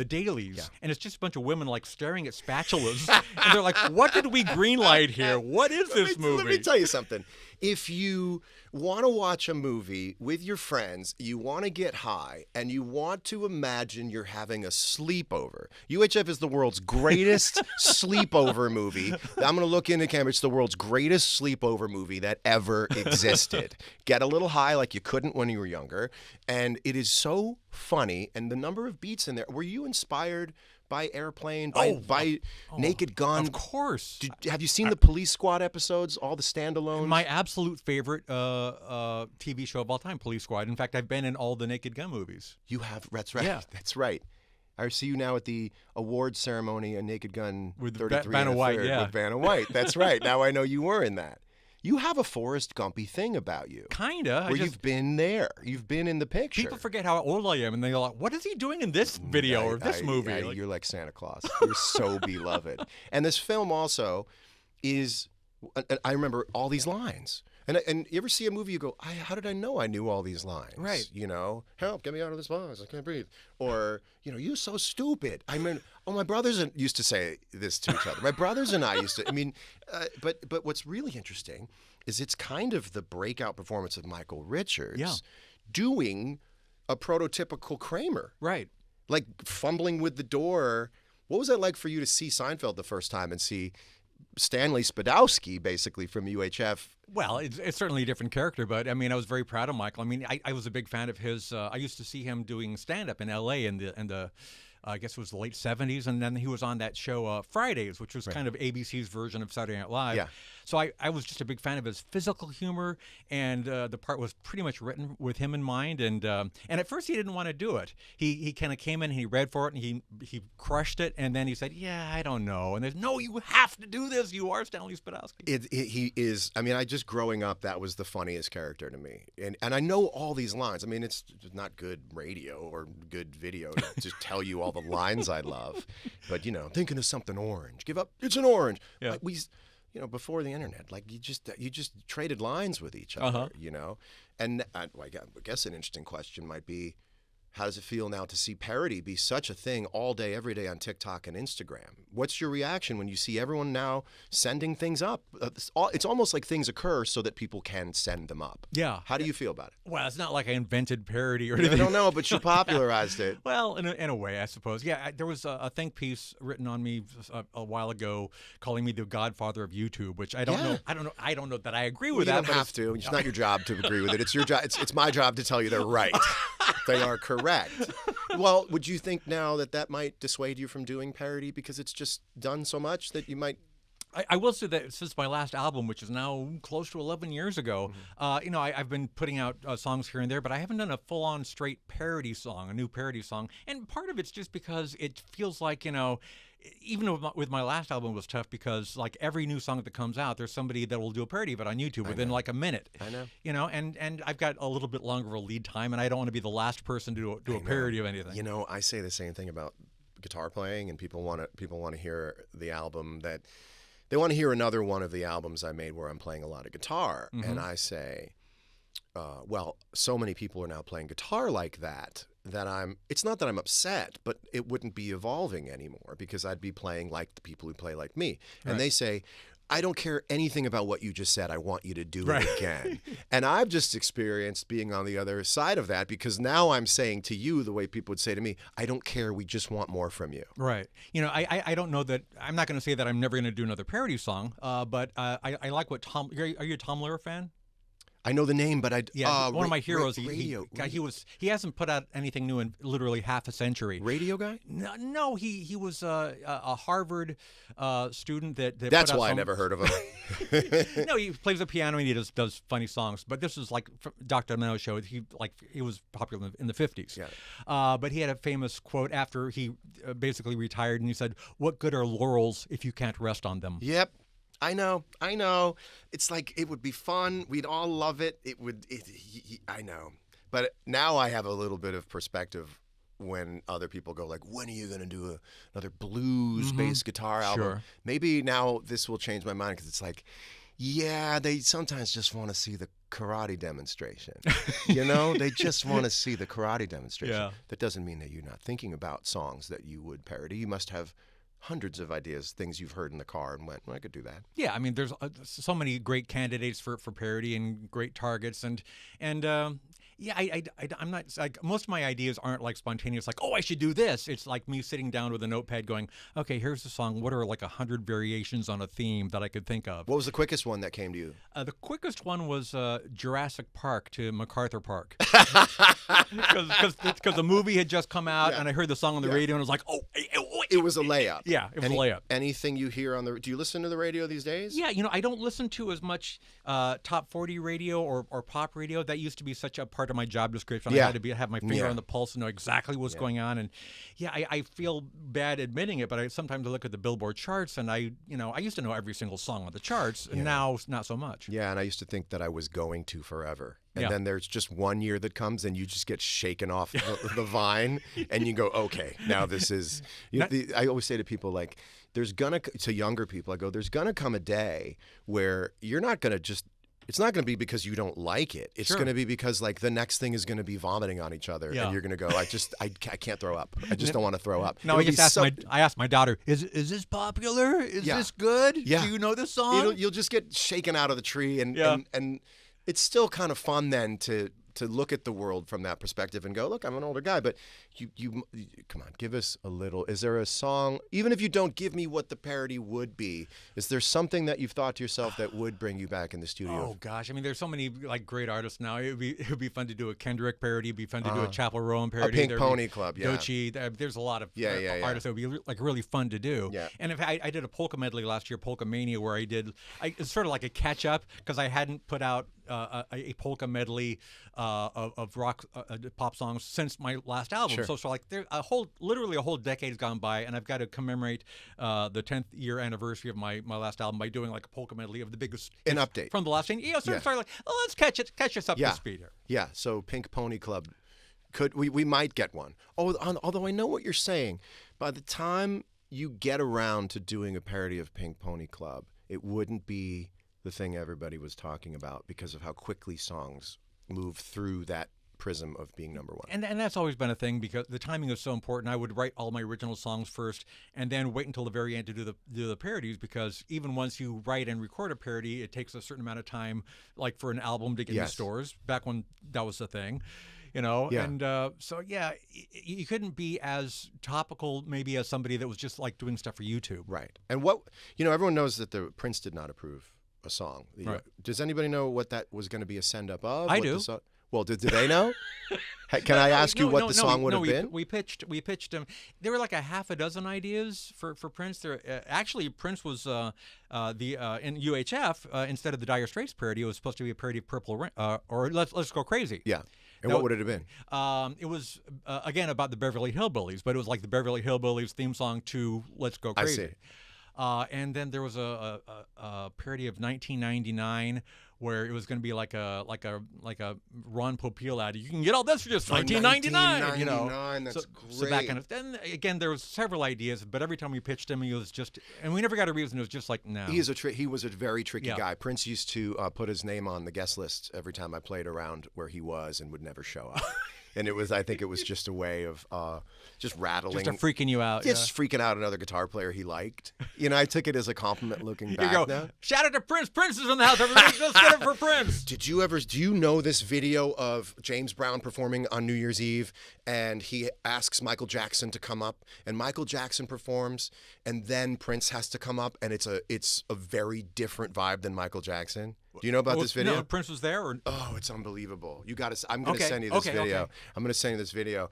dailies, and it's just a bunch of women like staring at spatulas, and they're like, what did we greenlight here? What is this movie? Let me tell you something. If you want to watch a movie with your friends, you want to get high, and you want to imagine you're having a sleepover. UHF is the world's greatest sleepover movie. I'm going to look into camera. It's the world's greatest sleepover movie that ever existed. Get a little high like you couldn't when you were younger. And it is so funny. And the number of beats in there. Were you inspired by Airplane, by Naked Gun? Of course. Have you seen the Police Squad episodes, all the standalones? My absolute favorite TV show of all time, Police Squad. In fact, I've been in all the Naked Gun movies. You have? That's right. Yeah. That's right. I see you now at the awards ceremony in Naked Gun with 33 Vanna White, with Vanna White. That's right. Now I know you were in that. You have a Forrest Gumpy thing about you. Kinda. Where you've been there. You've been in the picture. People forget how old I am, and they're like, what is he doing in this video or this movie? You're like Santa Claus. You're so beloved. And this film also is, I remember all these lines. And you ever see a movie, you go, how did I know I knew all these lines? Right. You know, help, get me out of this box, I can't breathe. Or, you know, you're so stupid. I mean, my brothers used to say this to each other. My brothers and I used to, I mean, but what's really interesting is it's kind of the breakout performance of Michael Richards doing a prototypical Kramer. Right. Like fumbling with the door. What was that like for you to see Seinfeld the first time and see Stanley Spadowski, basically, from UHF? Well, it's certainly a different character, but I mean, I was very proud of Michael. I mean, I was a big fan of his. I used to see him doing stand-up in L.A. in the I guess it was the late 70s, and then he was on that show Fridays, which was kind of ABC's version of Saturday Night Live. Yeah. So I was just a big fan of his physical humor, and the part was pretty much written with him in mind. And at first he didn't want to do it. He kind of came in and he read for it, and he crushed it. And then he said, "Yeah, I don't know." And there's, "No, you have to do this. You are Stanley Spadowski." He is. I mean, just growing up, that was the funniest character to me. And I know all these lines. I mean, it's not good radio or good video to just tell you all the lines I love. But, you know, thinking of something orange. Give up. It's an orange. Yeah. Like you know, before the internet, like you just traded lines with each other, you know? And I guess an interesting question might be, how does it feel now to see parody be such a thing all day, every day on TikTok and Instagram? What's your reaction when you see everyone now sending things up? It's almost like things occur so that people can send them up. Yeah. How do you feel about it? Well, it's not like I invented parody or anything. I don't know, but you popularized it. Well, in a way, I suppose. Yeah, there was a think piece written on me a while ago calling me the godfather of YouTube, which I don't know. I don't know that I agree with that. You don't have to. It's not your job to agree with it. It's your job. It's my job to tell you they're right. They are correct. Well, would you think now that might dissuade you from doing parody because it's just done so much that you might? I will say that since my last album, which is now close to 11 years ago, you know, I've been putting out songs here and there, but I haven't done a full-on straight parody song, a new parody song. And part of it's just because it feels like, you know, even with my last album, it was tough because like every new song that comes out, there's somebody that will do a parody of it on YouTube within like a minute. I know. You know, and I've got a little bit longer of a lead time, and I don't want to be the last person to do a parody of anything. You know, I say the same thing about guitar playing, and people want to hear the album that they want to hear another one of the albums I made where I'm playing a lot of guitar, and I say, well, so many people are now playing guitar like that it's not that I'm upset, but it wouldn't be evolving anymore because I'd be playing like the people who play like me. And they say, I don't care anything about what you just said. I want you to do it again. And I've just experienced being on the other side of that because now I'm saying to you the way people would say to me, I don't care. We just want more from you. Right. You know, I don't know that I'm not going to say that I'm never going to do another parody song, but I like what Tom. Are you a Tom Lehrer fan? I know the name, but one of my heroes. Radio. He hasn't put out anything new in literally half a century. Radio guy? No, he was a Harvard student that That's why I never heard of him. No, he plays the piano and he does funny songs. But this is like Dr. Meno show. He was popular in the 50s. Yeah. But he had a famous quote after he basically retired, and he said, "What good are laurels if you can't rest on them?" Yep. I know. It's like it would be fun. We'd all love it. I know. But now I have a little bit of perspective when other people go like, when are you going to do another blues-based guitar album? Sure. Maybe now this will change my mind because it's like, yeah, they sometimes just want to see the karate demonstration. You know, they just want to see the karate demonstration. Yeah. That doesn't mean that you're not thinking about songs that you would parody. You must have hundreds of ideas, things you've heard in the car and went, well, I could do that. Yeah, I mean, there's so many great candidates for parody and great targets, and yeah, I'm not like most of my ideas aren't like spontaneous, like, oh, I should do this. It's like me sitting down with a notepad going, okay, here's the song. What are like 100 variations on a theme that I could think of? What was the quickest one that came to you? The quickest one was Jurassic Park to MacArthur Park. Because the movie had just come out, and I heard the song on the radio, and I was like, oh, it was a layup. Yeah, it was a layup. Anything you hear on the... Do you listen to the radio these days? Yeah, I don't listen to as much top 40 radio or pop radio. That used to be such a part of my job description. I had to have my finger on the pulse and know exactly what's going on. And I feel bad admitting it, but sometimes I look at the Billboard charts, and I used to know every single song on the charts, and now not so much. Yeah, and I used to think that I was going to forever. And then there's just one year that comes and you just get shaken off the vine and you go, okay, now this is... I always say to people, like, to younger people, I go, there's going to come a day where you're not going to just... It's not going to be because you don't like it. It's going to be because, like, the next thing is going to be vomiting on each other, and you're going to go, I can't throw up. I just don't want to throw up. No, I asked my daughter, is this popular? Is this good? Yeah. Do you know this song? You'll just get shaken out of the tree, and it's still kind of fun then to look at the world from that perspective and go, look, I'm an older guy, but you come on, give us a little. Is there a song, even if you don't give me what the parody would be, is there something that you've thought to yourself that would bring you back in the studio? Oh gosh, I mean, there's so many like great artists now. It would be fun to do a Kendrick parody. It'd be fun to do a Chapel Roan parody. A Pink Pony Club, Doechii. There's a lot of artists that would be like really fun to do. Yeah. And if I did a polka medley last year, Polka Mania, where it's sort of like a catch up because I hadn't put out a polka medley of rock pop songs since my last album. Sure. So like there literally a whole decade's gone by, and I've got to commemorate the 10th year anniversary of my last album by doing like a polka medley of the biggest update from the last 10 years. Sorry, like, oh, let's catch us up to speed here. Yeah. So Pink Pony Club, we might get one. Although I know what you're saying, by the time you get around to doing a parody of Pink Pony Club, it wouldn't be the thing everybody was talking about because of how quickly songs move through that prism of being number one. And that's always been a thing because the timing is so important. I would write all my original songs first and then wait until the very end to do the parodies, because even once you write and record a parody, it takes a certain amount of time, like for an album to get in the stores, back when that was the thing. And so you couldn't be as topical maybe as somebody that was just like doing stuff for YouTube. Right. And everyone knows that the Prince did not approve a song. Right. Does anybody know what that was going to be a send up of? I do. Well, do they know? Can I ask you what the song would have been? We pitched them. There were like a half a dozen ideas for Prince. Actually, Prince was in UHF instead of the Dire Straits parody. It was supposed to be a parody of Purple Rain, or Let's Go Crazy. Yeah. And what would it have been? It was, again, about the Beverly Hillbillies, but it was like the Beverly Hillbillies theme song to Let's Go Crazy. I see. And then there was a parody of 1999 where it was going to be like a Ron Popeil ad. You can get all this for just $19.99. That's great. So that kind of. Then again, there was several ideas, but every time we pitched him, he was just, and we never got a reason. It was just like, no. He was a very tricky guy. Prince used to put his name on the guest list every time I played around where he was and would never show up. And I think it was just a way of just rattling. Just freaking you out. Just freaking out another guitar player he liked. I took it as a compliment looking back now. Shout out to Prince. Prince is in the house. Everybody just get it for Prince. Do you know this video of James Brown performing on New Year's Eve, and he asks Michael Jackson to come up, and Michael Jackson performs, and then Prince has to come up, and it's a very different vibe than Michael Jackson? Do you know about this video? No, Prince was there? Or? Oh, it's unbelievable. You got to. I'm going to send you this video. Okay. I'm going to send you this video.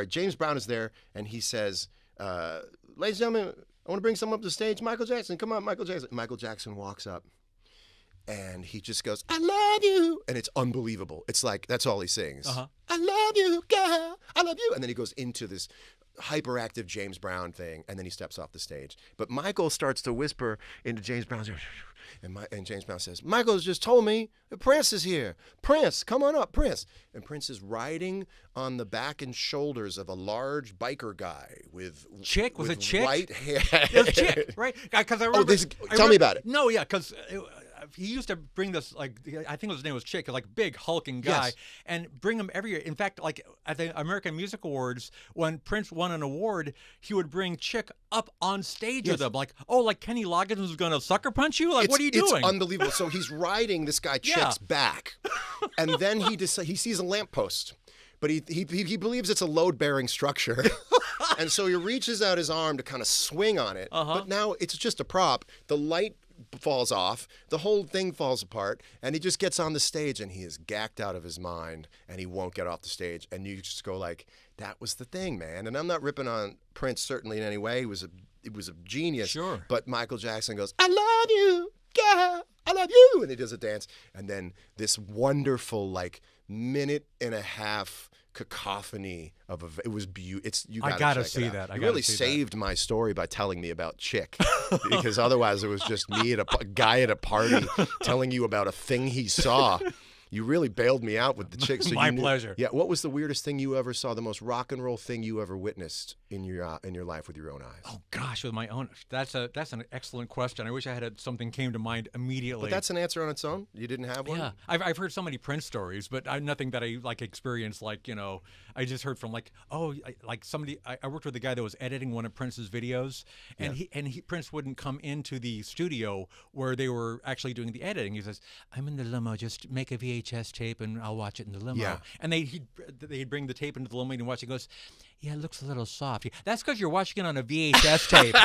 James Brown is there, and he says, "Ladies and gentlemen, I want to bring someone up to the stage. Michael Jackson, come on, Michael Jackson." Michael Jackson walks up, and he just goes, "I love you," and it's unbelievable. It's like that's all he sings. Uh-huh. I love you, girl. I love you, and then he goes into this hyperactive James Brown thing, and then he steps off the stage. But Michael starts to whisper into James Brown's ear, and James Brown says, "Michael's just told me that Prince is here. Prince, come on up, Prince." And Prince is riding on the back and shoulders of a large biker guy with chick with a chick white hair. It was chick, right? Because I remember. Tell me about it. No, yeah, because. he used to bring this, like, I think his name was Chick, like big hulking guy, Yes. and bring him every year. In fact, like at the American Music Awards, when Prince won an award, he would bring Chick up on stage with him, like, oh, like Kenny Loggins is going to sucker punch you? Like, what are you doing? It's unbelievable. So he's riding this guy Chick's back, and then he sees a lamppost, but he believes it's a load-bearing structure. And so he reaches out his arm to kind of swing on it, but now it's just a prop. The light falls off, the whole thing falls apart, and he just gets on the stage, and he is gacked out of his mind, and he won't get off the stage. And you just go like, that was the thing, man. And I'm not ripping on Prince certainly in any way. He was a genius. Sure. But Michael Jackson goes, I love you, girl, I love you, and he does a dance, and then this wonderful like minute and a half cacophony of it was beautiful. I gotta see that. You really saved my story by telling me about Chick, because otherwise it was just me a guy at a party telling you about a thing he saw. You really bailed me out with the Chick. So My pleasure. Yeah. What was the weirdest thing you ever saw? The most rock and roll thing you ever witnessed in your life with your own eyes? Oh gosh, with my own. That's an excellent question. I wish I had something came to mind immediately. But that's an answer on its own. You didn't have one. Yeah, I've heard so many Prince stories, but nothing that I like experienced. Like, you know, I just heard from like, like somebody. I worked with a guy that was editing one of Prince's videos, and Prince wouldn't come into the studio where they were actually doing the editing. He says, "I'm in the limo. Just make a VHS tape, and I'll watch it in the limo." Yeah. And they'd bring the tape into the limo and watch it. He goes, "Yeah, it looks a little soft." That's because you're watching it on a VHS tape.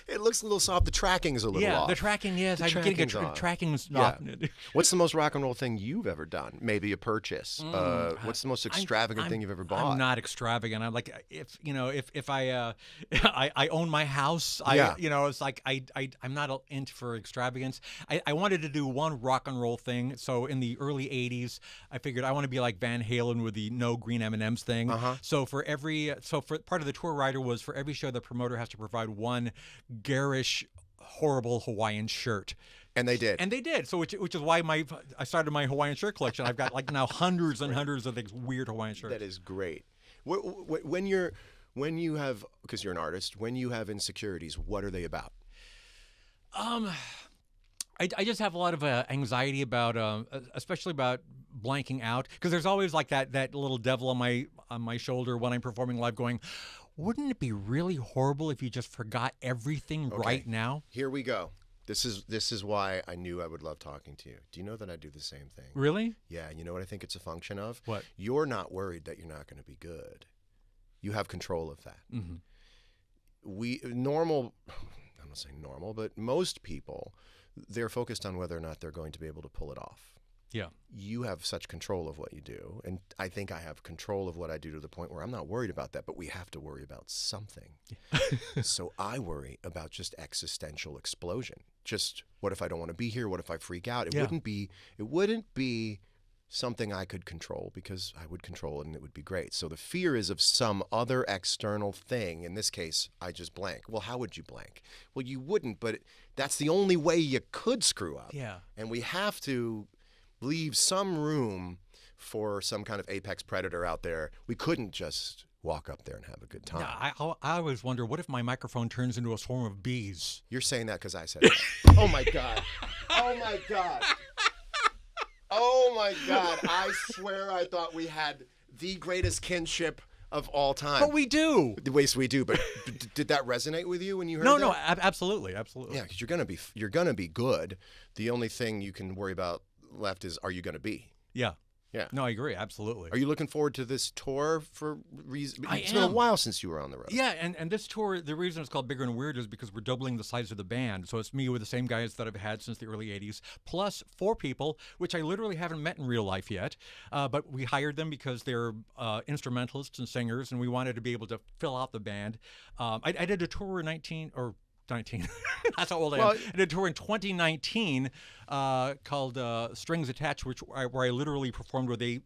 It looks a little soft. The tracking's a little off. Yeah, the tracking, yes. I'm getting tracking's off. What's the most rock and roll thing you've ever done? Maybe a purchase. What's the most extravagant thing you've ever bought? I'm not extravagant. I'm like, if I I own my house, it's like I'm not into for extravagance. I wanted to do one rock and roll thing. So in the early '80s, I figured I want to be like Van Halen with the no green M&Ms thing. So for part of the tour rider was for every show the promoter has to provide one garish, horrible Hawaiian shirt. And they did. So which is why I started my Hawaiian shirt collection. I've got like now hundreds and hundreds of these weird Hawaiian shirts. That is great. When you have, because you're an artist, when you have insecurities, what are they about? I just have a lot of anxiety about, especially about blanking out, because there's always like that little devil on my shoulder when I'm performing live, going, "Wouldn't it be really horrible if you just forgot everything right now?" Here we go. This is why I knew I would love talking to you. Do you know that I do the same thing? Really? Yeah. And you know what I think it's a function of? What? You're not worried that you're not going to be good. You have control of that. Mm-hmm. I'm not saying normal, but most people, they're focused on whether or not they're going to be able to pull it off. Yeah. You have such control of what you do, and I think I have control of what I do to the point where I'm not worried about that, but we have to worry about something. So I worry about just existential explosion. Just, what if I don't want to be here? What if I freak out? It wouldn't be something I could control, because I would control it and it would be great. So the fear is of some other external thing. In this case, I just blank. Well, how would you blank? Well, you wouldn't, but that's the only way you could screw up. Yeah. And we have to leave some room for some kind of apex predator out there. We couldn't just walk up there and have a good time. Yeah, I always wonder, what if my microphone turns into a swarm of bees? You're saying that because I said that. Oh, my God. Oh, my God. Oh, my God. I swear I thought we had the greatest kinship of all time. But we do. The ways we do. But did that resonate with you when you heard that? No, absolutely. Yeah, because you're gonna be good. The only thing you can worry about left is, are you going to be? Yeah. Yeah. No, I agree. Absolutely. Are you looking forward to this tour for reason? It's been a while since you were on the road. Yeah, and this tour, the reason it's called Bigger and Weird is because we're doubling the size of the band. So it's me with the same guys that I've had since the early 80s, plus 4 people, which I literally haven't met in real life yet. But we hired them because they're instrumentalists and singers, and we wanted to be able to fill out the band. I did a tour in 19. That's how old I am. I did a tour in 2019 called Strings Attached, where I literally performed with a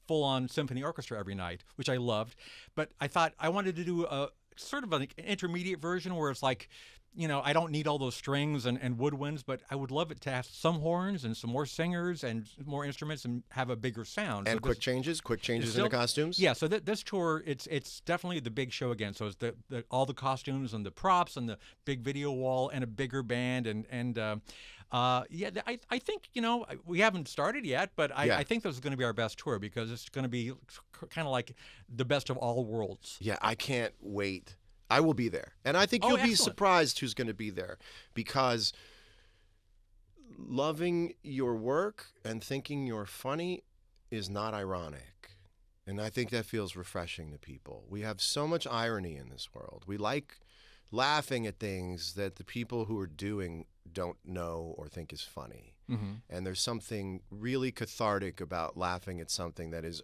full-on symphony orchestra every night, which I loved. But I thought I wanted to do a sort of an intermediate version where it's like, I don't need all those strings and woodwinds, but I would love it to have some horns and some more singers and more instruments and have a bigger sound. And quick changes in the costumes? Yeah, so this tour, it's definitely the big show again. So it's all the costumes and the props and the big video wall and a bigger band. And I think, we haven't started yet, but I think this is going to be our best tour because it's going to be kind of like the best of all worlds. Yeah, I can't wait. I will be there. And I think you'll be surprised who's going to be there because loving your work and thinking you're funny is not ironic. And I think that feels refreshing to people. We have so much irony in this world. We like laughing at things that the people who are doing don't know or think is funny. Mm-hmm. And there's something really cathartic about laughing at something that is,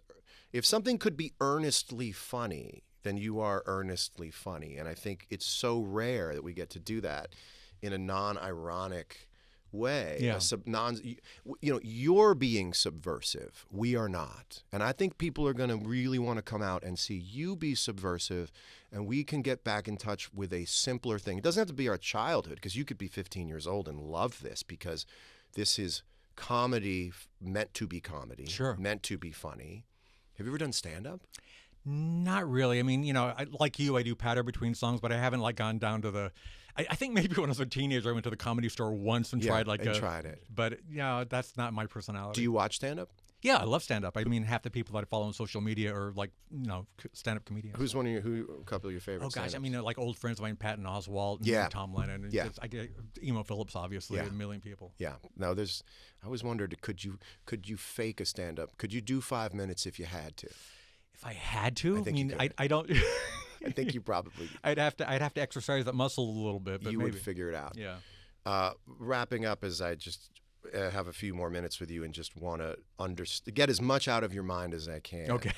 if something could be earnestly funny, then you are earnestly funny. And I think it's so rare that we get to do that in a non-ironic way. Yeah. You're being subversive. We are not. And I think people are going to really want to come out and see you be subversive, and we can get back in touch with a simpler thing. It doesn't have to be our childhood, because you could be 15 years old and love this, because this is comedy meant to be comedy. Sure. Meant to be funny. Have you ever done stand-up? Not really. I mean, like you, I do patter between songs, but I haven't gone down to the. I think maybe when I was a teenager, I went to the Comedy Store once and tried tried it. But that's not my personality. Do you watch stand-up? Yeah, I love stand-up. I mean, half the people that I follow on social media are stand-up comedians. Who's a couple of your favorites? Oh gosh, I mean, old friends of mine, Patton Oswalt, and Tom Lennon, and I get Emo Phillips, obviously, a million people. Yeah. Now I always wondered, could you fake a stand-up? Could you do 5 minutes if you had to? If I had to, I don't. I think you probably. I'd have to exercise that muscle a little bit. But you maybe would figure it out. Yeah. Wrapping up, as I just have a few more minutes with you, and just want to get as much out of your mind as I can. Okay.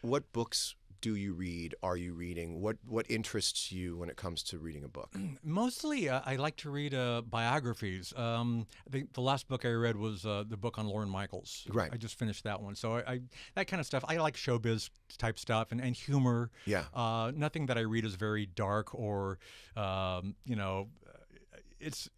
What books do you read? Are you reading? What interests you when it comes to reading a book? Mostly, I like to read biographies. I think the last book I read was the book on Lorne Michaels. Right. I just finished that one. So I that kind of stuff. I like showbiz type stuff and humor. Yeah. Nothing that I read is very dark or, it's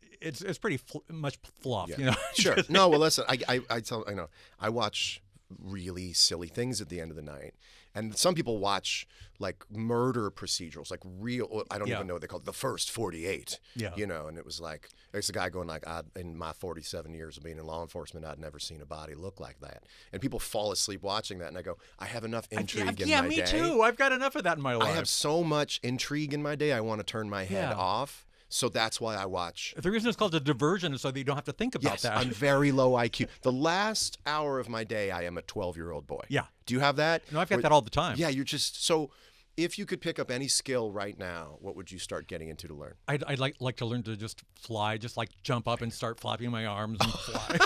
pretty much fluff. Yeah. Sure. No. Well, listen. I watch really silly things at the end of the night. And some people watch like murder procedurals, like real, I don't even know what they call it, the first 48. Yeah. And it was like, there's a guy going like, in my 47 years of being in law enforcement, I'd never seen a body look like that. And people fall asleep watching that, and I go, I have enough intrigue in my day. Yeah, me too. I've got enough of that in my life. I have so much intrigue in my day, I want to turn my head off. So that's why I watch. The reason it's called a diversion is so that you don't have to think about that. I'm very low IQ. The last hour of my day, I am a 12-year-old boy. Yeah. Do you have that? No, I've got that all the time. Yeah, you're just so. If you could pick up any skill right now, what would you start getting into to learn? I'd like to learn to just fly, just like jump up and start flapping my arms and fly.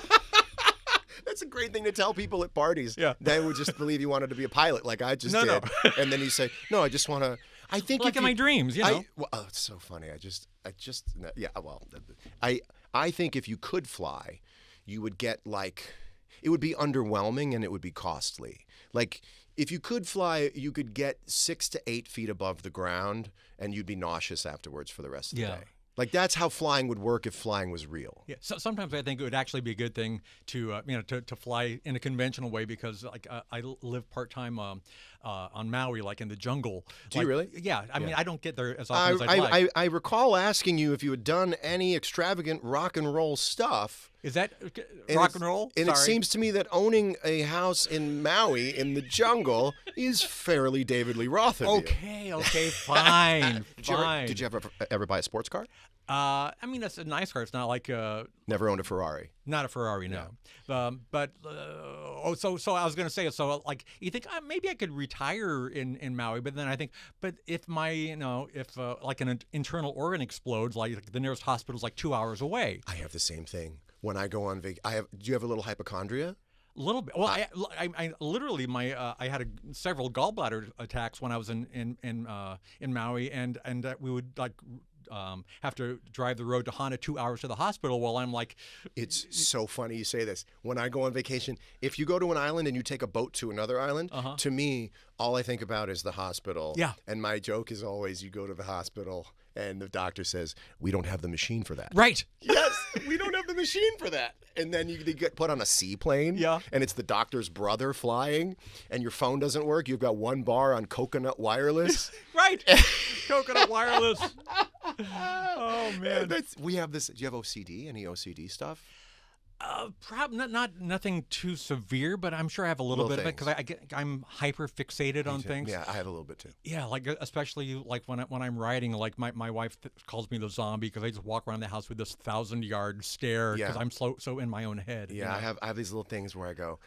That's a great thing to tell people at parties. Yeah. They would just believe you wanted to be a pilot, like I just did. No. And then you say, "No, I just want to." I think like in my dreams, it's so funny. I think if you could fly, you would get it would be underwhelming and it would be costly. Like if you could fly, you could get 6 to 8 feet above the ground and you'd be nauseous afterwards for the rest of the day. Like that's how flying would work if flying was real. Yeah. So sometimes I think it would actually be a good thing to to fly in a conventional way because I live part-time on Maui, like in the jungle. Do you really? Yeah. I mean, I don't get there as often as I'd like. I recall asking you if you had done any extravagant rock and roll stuff. Is that rock and roll? And it seems to me that owning a house in Maui in the jungle is fairly David Lee Roth of you. Okay, fine, fine. Did you ever buy a sports car? I mean, it's a nice car. It's not like never owned a Ferrari. Not a Ferrari, no. But so I was going to say, so like you think maybe I could retire in Maui, but then I think, but if my if like an internal organ explodes, like the nearest hospital is like 2 hours away. I have the same thing when I go on vacation. Do you have a little hypochondria? A little bit. Well, I literally I had several gallbladder attacks when I was in Maui, and we would like. Have to drive the road to Hana 2 hours to the hospital while I'm like... It's so funny you say this. When I go on vacation, if you go to an island and you take a boat to another island, to me, all I think about is the hospital. Yeah. And my joke is always you go to the hospital and the doctor says, we don't have the machine for that. Right. Yes, we don't have the machine for that. And then you get put on a seaplane. Yeah. And it's the doctor's brother flying and your phone doesn't work. You've got one bar on coconut wireless. Right. Coconut wireless. Oh man, we have this. Do you have OCD? Any OCD stuff? Probably not nothing too severe, but I'm sure I have a little bit things. of it because I'm hyper fixated on things. Yeah, I have a little bit too. Yeah, like especially like when I'm writing, like my wife calls me the zombie because I just walk around the house with this 1,000-yard stare because I'm so in my own head. Yeah, you know? I have these little things where I go,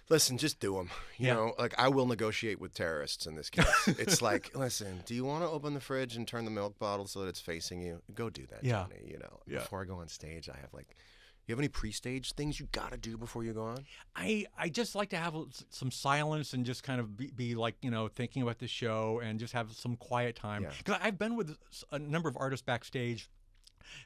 listen, just do them. You know, like I will negotiate with terrorists in this case. It's like, listen, do you want to open the fridge and turn the milk bottle so that it's facing you? Go do that, Johnny. You know, before I go on stage, I have like. You have any pre-stage things you got to do before you go on? I just like to have some silence and just kind of be like, you know, thinking about the show and just have some quiet time. Because I've been with a number of artists backstage.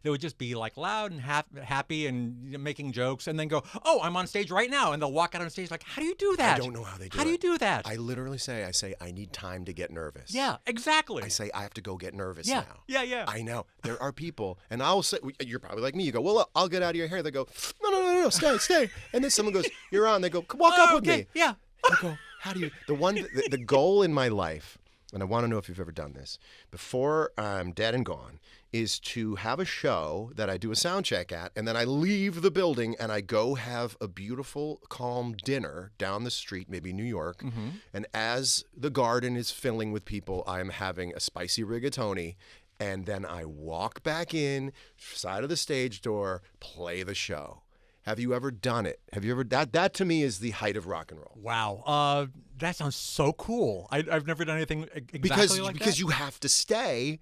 They would just be like loud and happy and making jokes and then go, oh, I'm on stage right now. And they'll walk out on stage like, how do you do that? I don't know how they do it. How do you do that? I literally say, I need time to get nervous. Yeah, exactly. I say, I have to go get nervous now. Yeah. I know. There are people, and I'll say, you're probably like me. You go, well, I'll get out of your hair. They go, no, stay. And then someone goes, you're on. They go, walk up with me. Yeah. I go, how do you, the goal in my life, and I want to know if you've ever done this, before I'm dead and gone, is to have a show that I do a sound check at, and then I leave the building and I go have a beautiful, calm dinner down the street, maybe New York. Mm-hmm. And as the garden is filling with people, I'm having a spicy rigatoni. And then I walk back in, side of the stage door, play the show. Have you ever done it? Have you ever? That to me is the height of rock and roll. Wow, that sounds so cool. I've never done anything exactly like that. Because you have to stay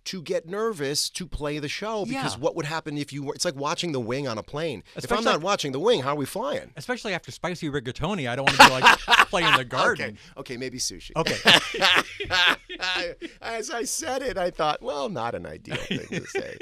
to get nervous to play the show. Because what would happen if you were? It's like watching The Wing on a plane. If I'm not watching The Wing, how are we flying? Especially after spicy rigatoni, I don't want to be like playing the garden. Okay, maybe sushi. Okay. As I said it, I thought, well, not an ideal thing to say.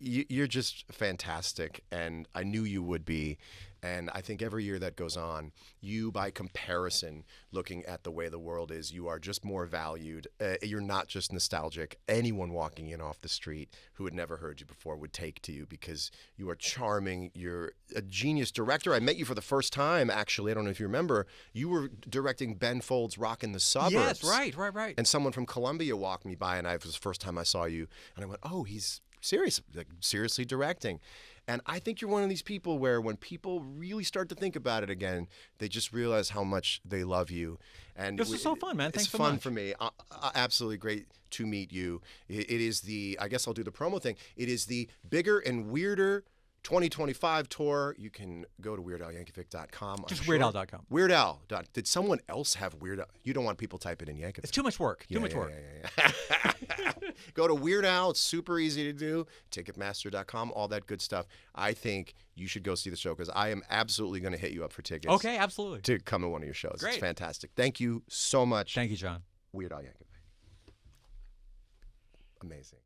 You're just fantastic, and I knew you would be. And I think every year that goes on, you, by comparison, looking at the way the world is, you are just more valued. You're not just nostalgic. Anyone walking in off the street who had never heard you before would take to you because you are charming. You're a genius director. I met you for the first time, actually. I don't know if you remember. You were directing Ben Folds' Rockin' the Suburbs. Yes, right. And someone from Columbia walked me by, and it was the first time I saw you. And I went, oh, he's seriously directing. And I think you're one of these people where when people really start to think about it again, they just realize how much they love you. And this is so fun, man. Thanks so much. It's fun much. for me. Absolutely great to meet you. It is I guess I'll do the promo thing. It is the Bigger and Weirder 2025 tour. You can go to WeirdAlYankovic.com. Just WeirdAl.com. Weird Al. Did someone else have Weird Al? You don't want people typing in Yankovic. It's too much work. Too much work. Go to Weird Al. It's super easy to do. Ticketmaster.com, all that good stuff. I think you should go see the show because I am absolutely going to hit you up for tickets. Okay, absolutely. To come to one of your shows. Great. It's fantastic. Thank you so much. Thank you, John. Weird Al Yankovic. Amazing.